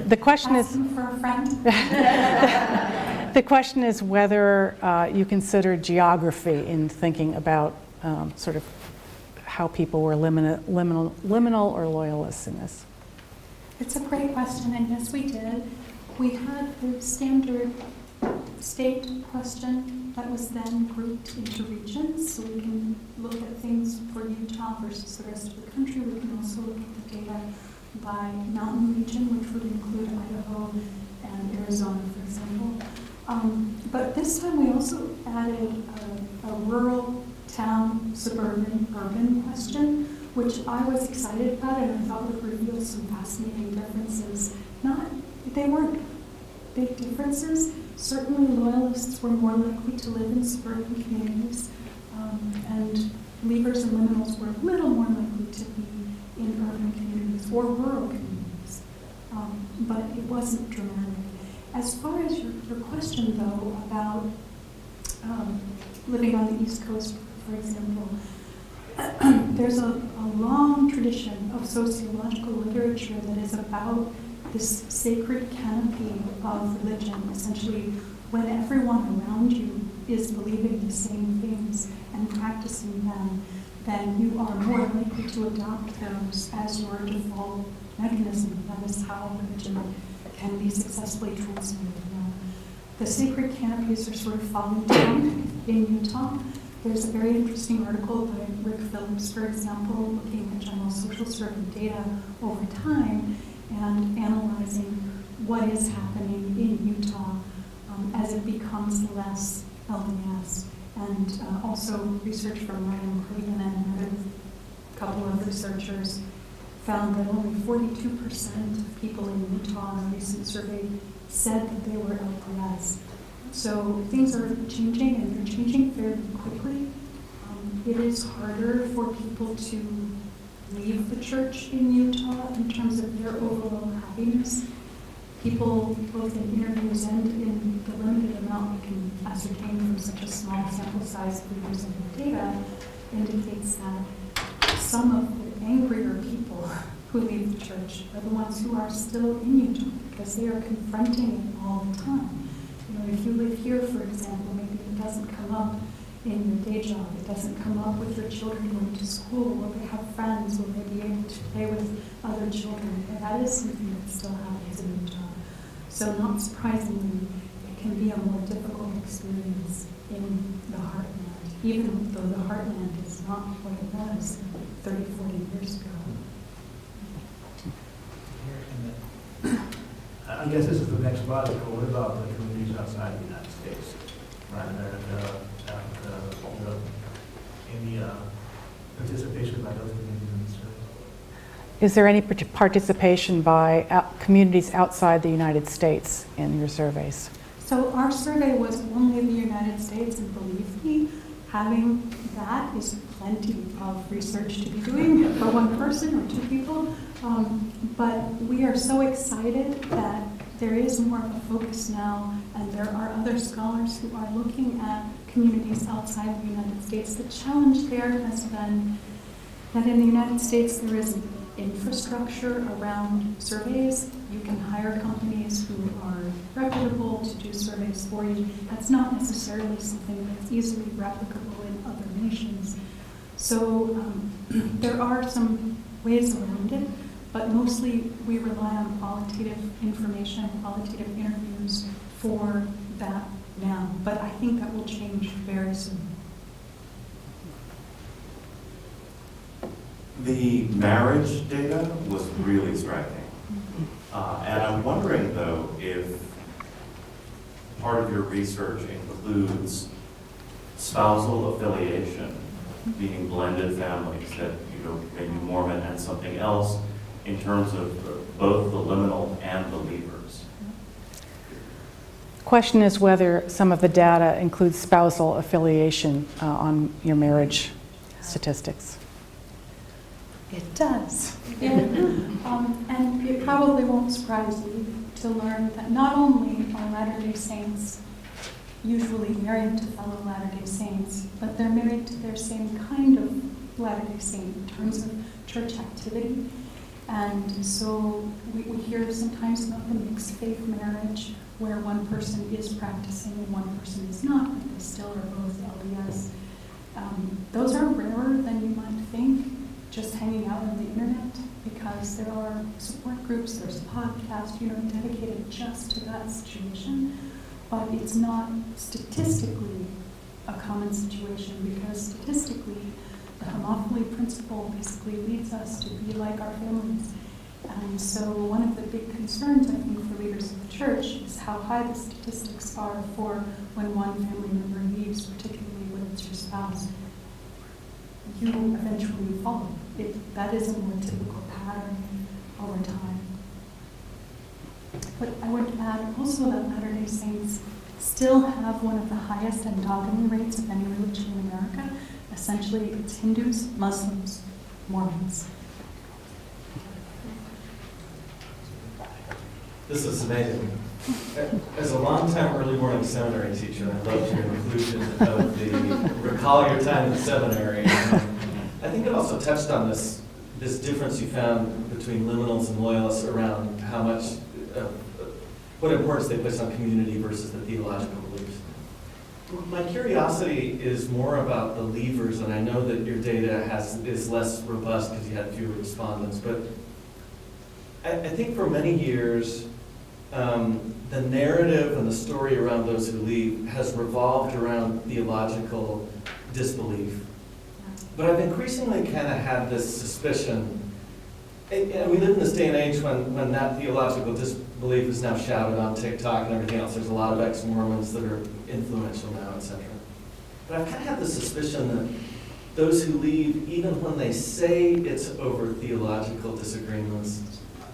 the question is for a friend. the question is whether you consider geography in thinking about sort of how people were liminal or loyalists in this. It's a great question, and yes, we did. We had the standard state question that was then grouped into regions, so we can look at things for Utah versus the rest of the country. We can also look at the data by mountain region, which would include Idaho and Arizona, for example. But this time we also added a rural town, suburban, urban question, which I was excited about and I thought would reveal some fascinating differences. They weren't big differences. Certainly loyalists were more likely to live in suburban communities, and leavers and liminals were a little more likely to be in urban communities or rural communities, but it wasn't dramatic. As far as your question, though, about living on the East Coast, for example, there's a long tradition of sociological literature that is about this sacred canopy of religion, essentially when everyone around you is believing the same things and practicing them, then you are more likely to adopt those as your default mechanism. That is how religion can be successfully transmitted. The sacred canopies are sort of falling down in Utah. There's a very interesting article by Rick Phillips, for example, looking at general social survey data over time and analyzing what is happening in Utah as it becomes less LDS. And also research from Ryan Craven and another couple of researchers found that only 42% of people in Utah in a recent survey said that they were LDS. So things are changing, and they're changing fairly quickly. It is harder for people to leave the church in Utah in terms of their overall happiness. People, both in interviews and in the limited amount we can ascertain from such a small sample size of using the data, indicates that some of the angrier people who leave the church are the ones who are still in Utah because they are confronting it all the time. You know, if you live here, for example, maybe it doesn't come up in your day job, it doesn't come up with your children going to school, will they have friends, will they be able to play with other children? And that is something that still happens in Utah. So not surprisingly, it can be a more difficult experience in the heartland, even though the heartland is not what it was 30, 40 years ago. I guess this is the next logical. What about the communities outside the United States? Latin America, Africa, any participation by those communities in the survey? Is there any participation by communities outside the United States in your surveys? So our survey was only in the United States, and believe me, having that is plenty of research to be doing for one person or two people. But we are so excited that there is more of a focus now, and there are other scholars who are looking at communities outside the United States. The challenge there has been that in the United States there is infrastructure around surveys. You can hire companies who are reputable to do surveys for you. That's not necessarily something that's easily replicable in other nations. So there are some ways around it, but mostly we rely on qualitative information, qualitative interviews for that now. But I think that will change very soon. The marriage data was really striking. And I'm wondering, though, if part of your research includes spousal affiliation, meaning blended families, that, you know, maybe Mormon and something else, in terms of both the liminal and the leavers. The question is whether some of the data includes spousal affiliation on your marriage statistics. It does. And it probably won't surprise you to learn that not only are Latter-day Saints usually married to fellow Latter-day Saints, but they're married to their same kind of Latter-day Saint in terms of church activity. And so we hear sometimes about the mixed faith marriage where one person is practicing and one person is not, but they still are both LDS. Those are rarer than you might think, just hanging out on the internet, because there are support groups, there's a podcast, dedicated just to that situation. But it's not statistically a common situation, because statistically, the homophily principle basically leads us to be like our families. And so one of the big concerns, I think, for leaders of the church is how high the statistics are for when one family member leaves, particularly when it's your spouse. You eventually follow. That is a more typical pattern over time. But I would add also that Latter-day Saints still have one of the highest endogamy rates of any religion in America. Essentially, it's Hindus, Muslims, Mormons. This is amazing. As a longtime early morning seminary teacher, I loved your inclusion of the recall your time in the seminary. I think it also touched on this difference you found between liminals and loyalists around how much, what importance they place on community versus the theological beliefs. My curiosity is more about the leavers, and I know that your data is less robust because you had fewer respondents, but I think for many years, the narrative and the story around those who leave has revolved around theological disbelief. But I've increasingly kind of had this suspicion, and we live in this day and age when that theological disbelief is now shouted on TikTok and everything else. There's a lot of ex-Mormons that are influential now, etc. But I've kind of had the suspicion that those who leave, even when they say it's over theological disagreements,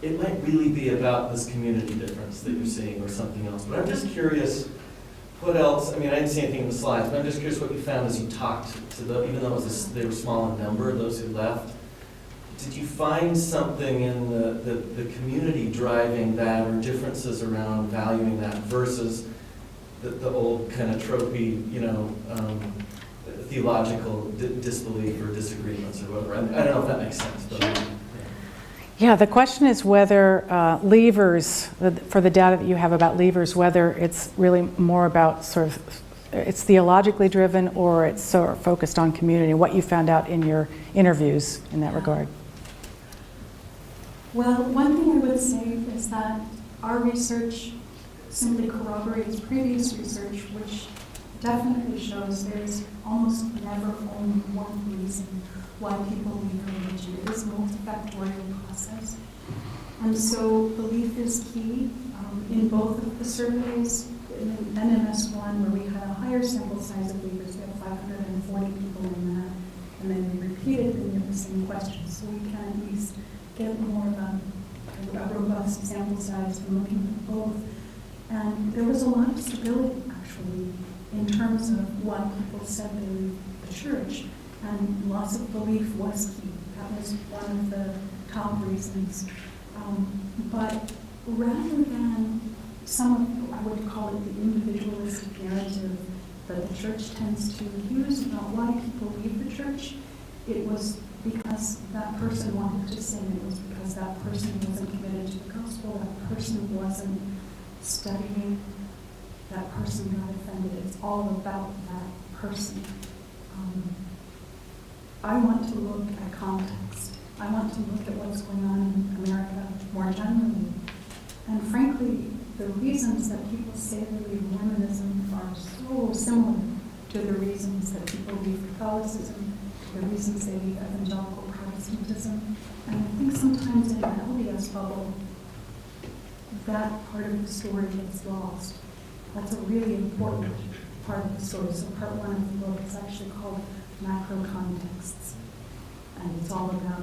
it might really be about this community difference that you're seeing or something else. But I'm just curious, what else? I mean, I didn't see anything in the slides, but I'm just curious what you found as you talked to them, even though they were small in number, those who left. Did you find something in the community driving that, or differences around valuing that versus the old kind of tropey, theological disbelief or disagreements or whatever? I don't know if that makes sense. But Yeah, the question is whether leavers, for the data that you have about leavers, whether it's really more about it's theologically driven or it's sort of focused on community, what you found out in your interviews in that regard. Well, one thing I would say is that our research simply corroborates previous research, which definitely shows there's almost never only one reason why people leave a religion. It is a multifactorial process. And so belief is key. In both of the surveys, in NMS1, where we had a higher sample size of leavers, we had 540 people in that, and then we repeated the same questions. So we can at least get more of a robust sample size from looking at both. And there was a lot of stability, actually, in terms of why people said they leave the church. And loss of belief was key. That was one of the top reasons. But rather than some of, I would call it the individualistic narrative that the church tends to use about why people leave the church, it was because that person wanted to sin. It was because that person wasn't committed to the gospel, that person wasn't studying, that person got offended. It's all about that person. I want to look at context. I want to look at what's going on in America more generally. And frankly, the reasons that people say they leave Mormonism are so similar to the reasons that people leave Catholicism, to the reasons they leave evangelical Protestantism. And I think sometimes in the LDS bubble, that part of the story gets lost. That's a really important part of the story. So part one of the book is actually called Macro Contexts. And it's all about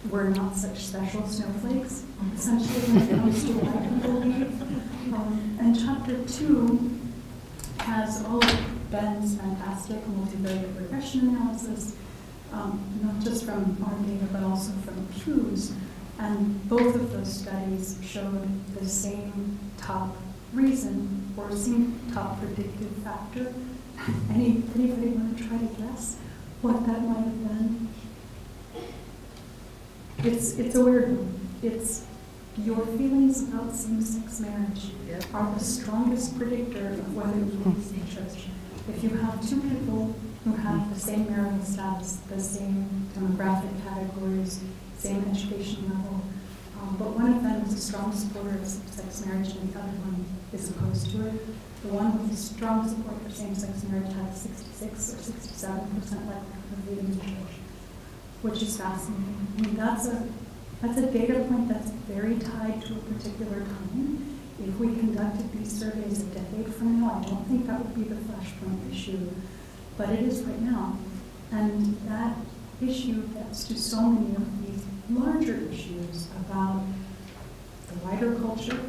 we're not such special snowflakes, essentially, when it comes to why people leave. And chapter 2 has all of Ben's fantastic multivariate regression analysis, not just from our data, but also from Pew's. And both of those studies showed the same top reason or same top predictive factor. Anybody want to try to guess what that might have been? It's a weird one. It's your feelings about same-sex marriage are the strongest predictor of whether you will leave the church. If you have two people who have the same marital status, the same demographic categories, same education level, but one of them is a strong supporter of same-sex marriage and the other one is opposed to it, the one with a strong support for same-sex marriage had 66 or 67% likelihood of leaving the church, which is fascinating. I mean, that's a That's a data point that's very tied to a particular time. If we conducted these surveys a decade from now, I don't think that would be the flashpoint issue, but it is right now. And that issue gets to so many of these larger issues about the wider culture,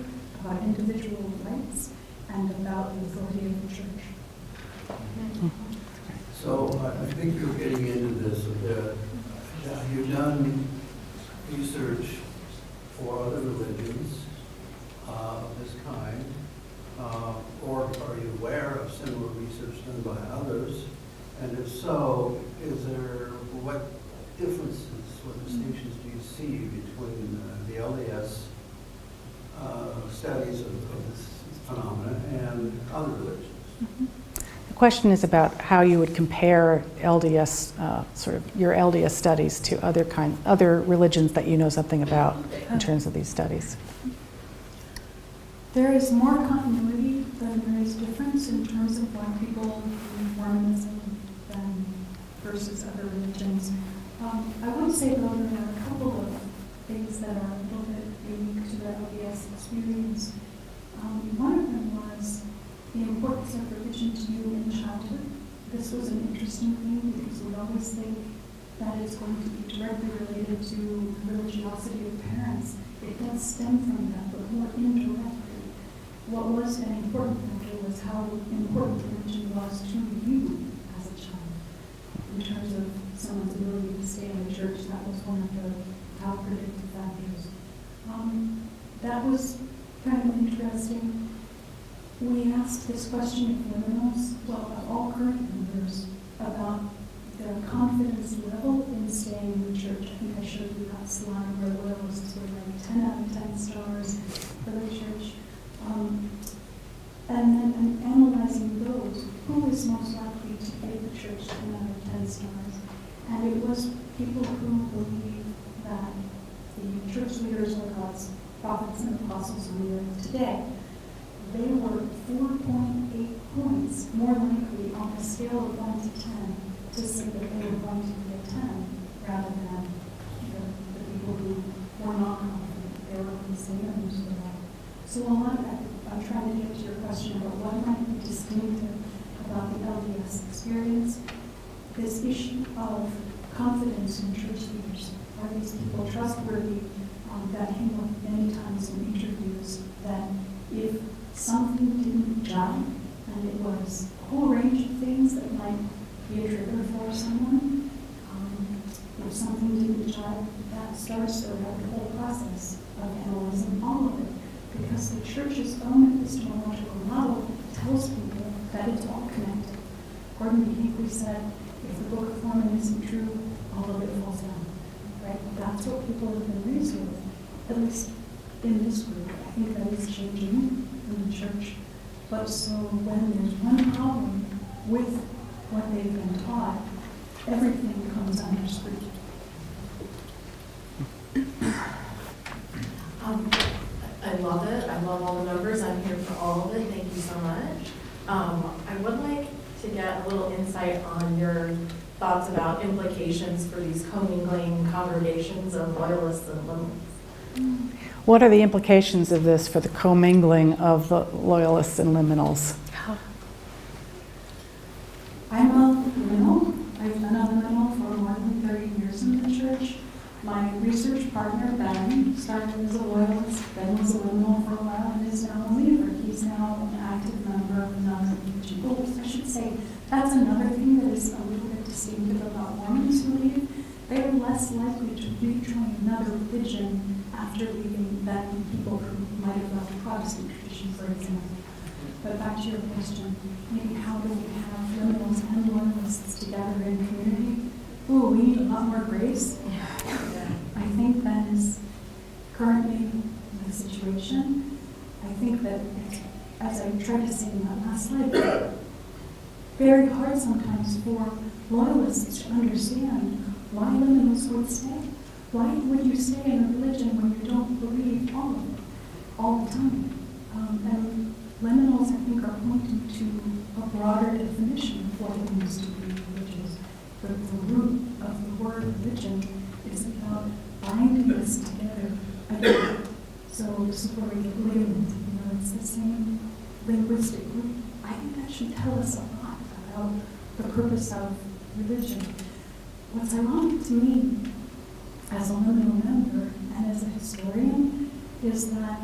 about individual rights, and about the authority of the church. So I think you're getting into this a bit. You've done research for other religions of this kind, or are you aware of similar research done by others? And if so, what differences, what distinctions do you see between the LDS studies of this phenomena and other religions? The question is about how you would compare LDS, your LDS studies to other religions that you know something about in terms of these studies. There is more continuity than there is difference in terms of why people do Mormonism versus other religions. I would say, though, there are a couple of things that are a little bit unique to the LDS experience. One of them was the importance of religion to you in childhood. This was an interesting thing because we always think that it's going to be directly related to religiosity of parents. It does stem from that, but more indirectly. What was an important factor was how important religion was to you as a child. In terms of someone's ability to stay in the church, that was one of the predictive factors. That was kind of interesting. We asked this question of liminals, of all current members, about their confidence level in staying in the church. I think I showed you that slide where loyalists were like 10 out of 10 stars for the church. And then analyzing those, who is most likely to give the church 10 out of 10 stars? And it was people who believe that the church leaders are God's prophets and apostles on the earth today. They were 4.8 points more likely on a scale of 1 to 10 to say that they were going to be a 10 rather than the people who were not confident they were going to say others were right. So a lot of that, I'm trying to get to your question about what might be distinctive about the LDS experience. This issue of confidence in church leaders. Are these people trustworthy? That came up many times in interviews, that if something didn't jive, and it was a whole range of things that might be a trigger for someone, if something didn't jive, that starts the whole process of analyzing all of it, because the church's own epistemological model tells people that it's all connected. Gordon B. Hinckley said, if the Book of Mormon isn't true, all of it falls down. Right? That's what people have been raised with, at least in this group. I think that is changing in the church. But so when there's one problem with what they've been taught, everything comes under scrutiny. I love it. I love all the numbers. I'm here for all of it. Thank you so much. I would like to get a little insight on your thoughts about implications for these commingling congregations of loyalists and liminals. What are the implications of this for the commingling of the loyalists and liminals? I'm a liminal. I've been a liminal for more than 30 years in the church. My research partner, Ben, started as a loyalist, then was a liminal for a while, and is now a believer. He's now an active member of another religion. Oh, I should say, that's another thing that is a little bit distinctive about Mormons who leave. They are less likely to rejoin another religion after leaving than people who might have left Protestant tradition, for example. But back to your question, maybe how do we have liminals and loyalists together in community? Ooh, we need a lot more grace. I think that is currently the situation. I think that, as I tried to say in that last slide, very hard sometimes for loyalists to understand why liminals would stay. Why would you stay in a religion when you don't believe all of it, all the time? And liminals, I think, are pointing to a broader definition of what it means to be religious. The root of the word religion is about binding us together again. So before we get ligament, it's the same linguistic group. I think that should tell us a lot about the purpose of religion. What's ironic to me, as a liminal member and as a historian, is that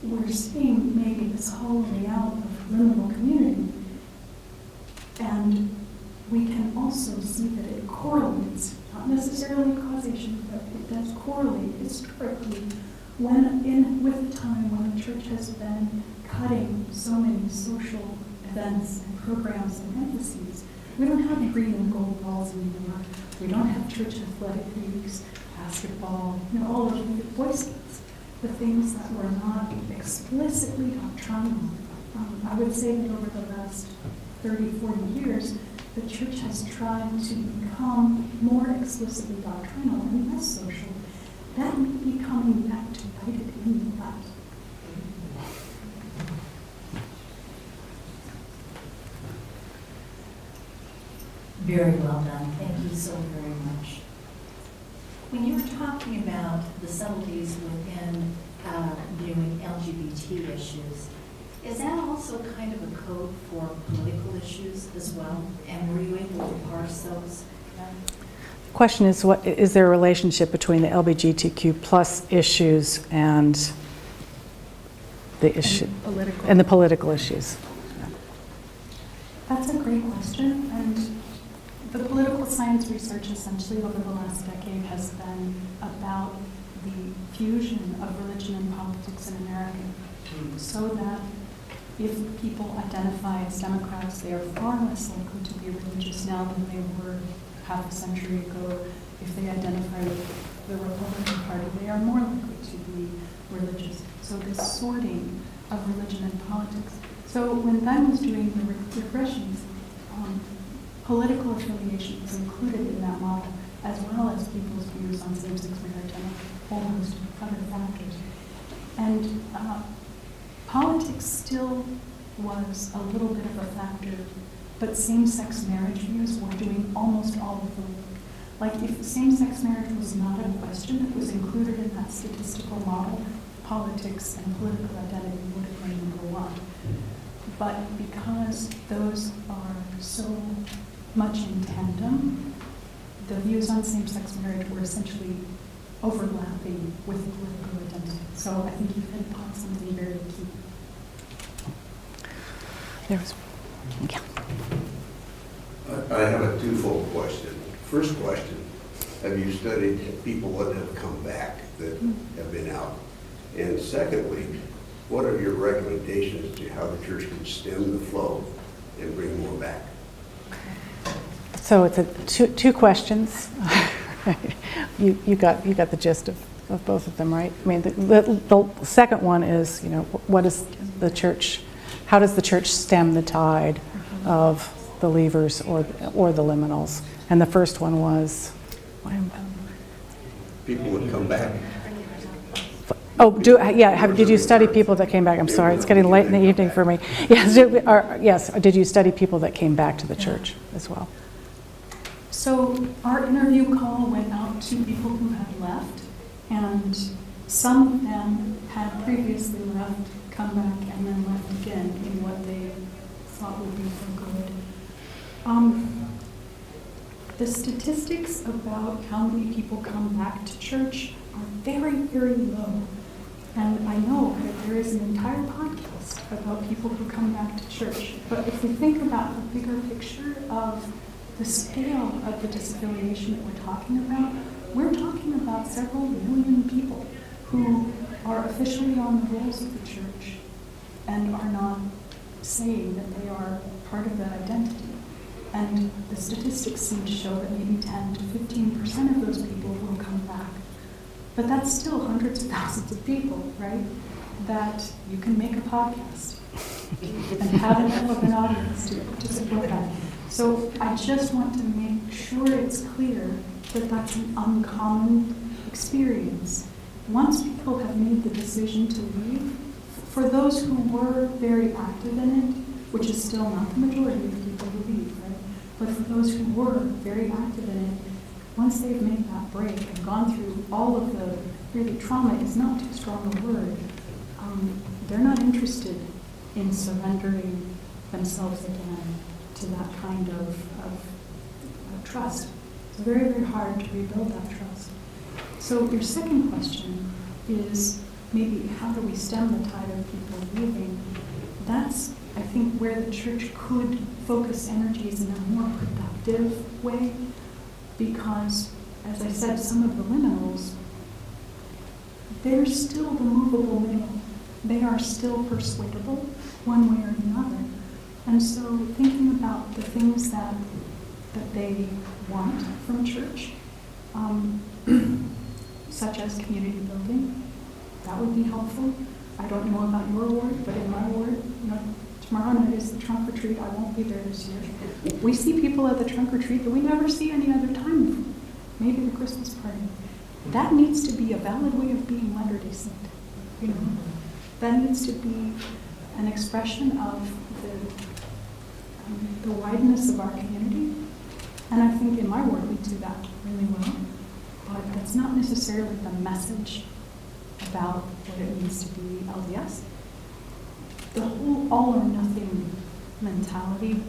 we're seeing maybe this hollowing out of liminal community, and we can also see that it correlates, not necessarily causation, but it does correlate historically with the time when the church has been cutting so many social events and programs and emphases. We don't have green and gold balls anymore. We don't have church athletic leagues, basketball, all of the voices, the things that were not explicitly doctrinal. I would say that over the last 30, 40 years, the church has tried to become more explicitly doctrinal and less social. That may be coming back to bite it in the butt. Very well done. Thank you so very much. When you were talking about the subtleties within viewing LGBT issues, is that also kind of a code for political issues as well? And were you able to parse those? The question is, what is there a relationship between the LGBTQ plus issues and the issue and the political issues? That's a great question, and the political science research essentially over the last decade has been about the fusion of religion and politics in America, so that if people identify as Democrats, they are far less likely to be religious now than they were half a century ago. If they identify with the Republican Party, they are more likely to be religious. So this sorting of religion and politics. So when Ben was doing the regressions, political affiliation was included in that model, as well as people's views on same-sex marriage and a whole host of other factors. And politics still was a little bit of a factor, but same-sex marriage views were doing almost all of the work. Like if same-sex marriage was not a question that was included in that statistical model, politics and political identity would have been number one. But because those are so much in tandem, the views on same-sex marriage were essentially overlapping with political identity. So I think you've hit upon something very key. There was, yeah. I have a twofold question. First question, have you studied people that have come back that have been out? And secondly, what are your recommendations to how the church can stem the flow and bring more back? So it's two questions. you got the gist of both of them, right? I mean, the second one is, what is the church? How does the church stem the tide of the leavers or the liminals? And the first one was People would come back. Oh, did you study people that came back? I'm sorry, it's getting late in the evening for me. Yes, did you study people that came back to the church as well? So our interview call went out to people who had left, and some of them had previously left, come back, and then left again in what they thought would be for good. The statistics about how many people come back to church are very, very low. And I know that there is an entire podcast about people who come back to church. But if we think about the bigger picture of the scale of the disaffiliation that we're talking about several million people who are officially on the rolls of the church and are not saying that they are part of that identity. And the statistics seem to show that maybe 10 to 15% of those people will come back. But that's still hundreds of thousands of people, right? That you can make a podcast and have enough of an audience to support that. So I just want to make sure it's clear that that's an uncommon experience. Once people have made the decision to leave, for those who were very active in it, which is still not the majority of people who leave, right? But for those who were very active in it, once they've made that break and gone through all of the, really trauma is not too strong a word, they're not interested in surrendering themselves again to that kind of trust. It's very, very hard to rebuild that trust. So your second question is maybe how do we stem the tide of people leaving? That's, I think, where the church could focus energies in a more productive way, because, as I said, some of the liminals, they're still the movable middle. They are still persuadable one way or the other. And so thinking about the things that they want from church, such as community building, that would be helpful. I don't know about your ward, but in my ward, tomorrow night is the trunk or treat. I won't be there this year. We see people at the trunk or treat that we never see any other time. Maybe the Christmas party. That needs to be a valid way of being Latter-day Saint. That needs to be an expression of the wideness of our community. And I think in my ward we do that really well. But that's not necessarily the message about what it means to be LDS. The whole all or nothing mentality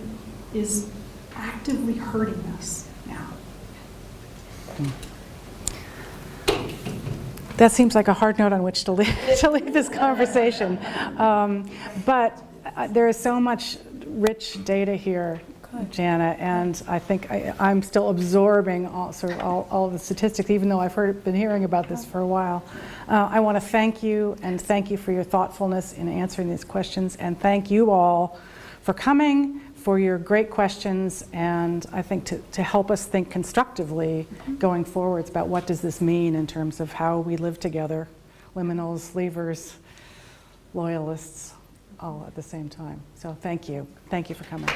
is actively hurting us now. That seems like a hard note on which to leave this conversation. But there is so much rich data here, Jana, and I think I'm still absorbing all the statistics, even though I've been hearing about this for a while. I want to thank you, and thank you for your thoughtfulness in answering these questions, and thank you all for coming, for your great questions, and I think to help us think constructively going forwards about what does this mean in terms of how we live together, liminals, leavers, loyalists, all at the same time. So thank you. Thank you for coming.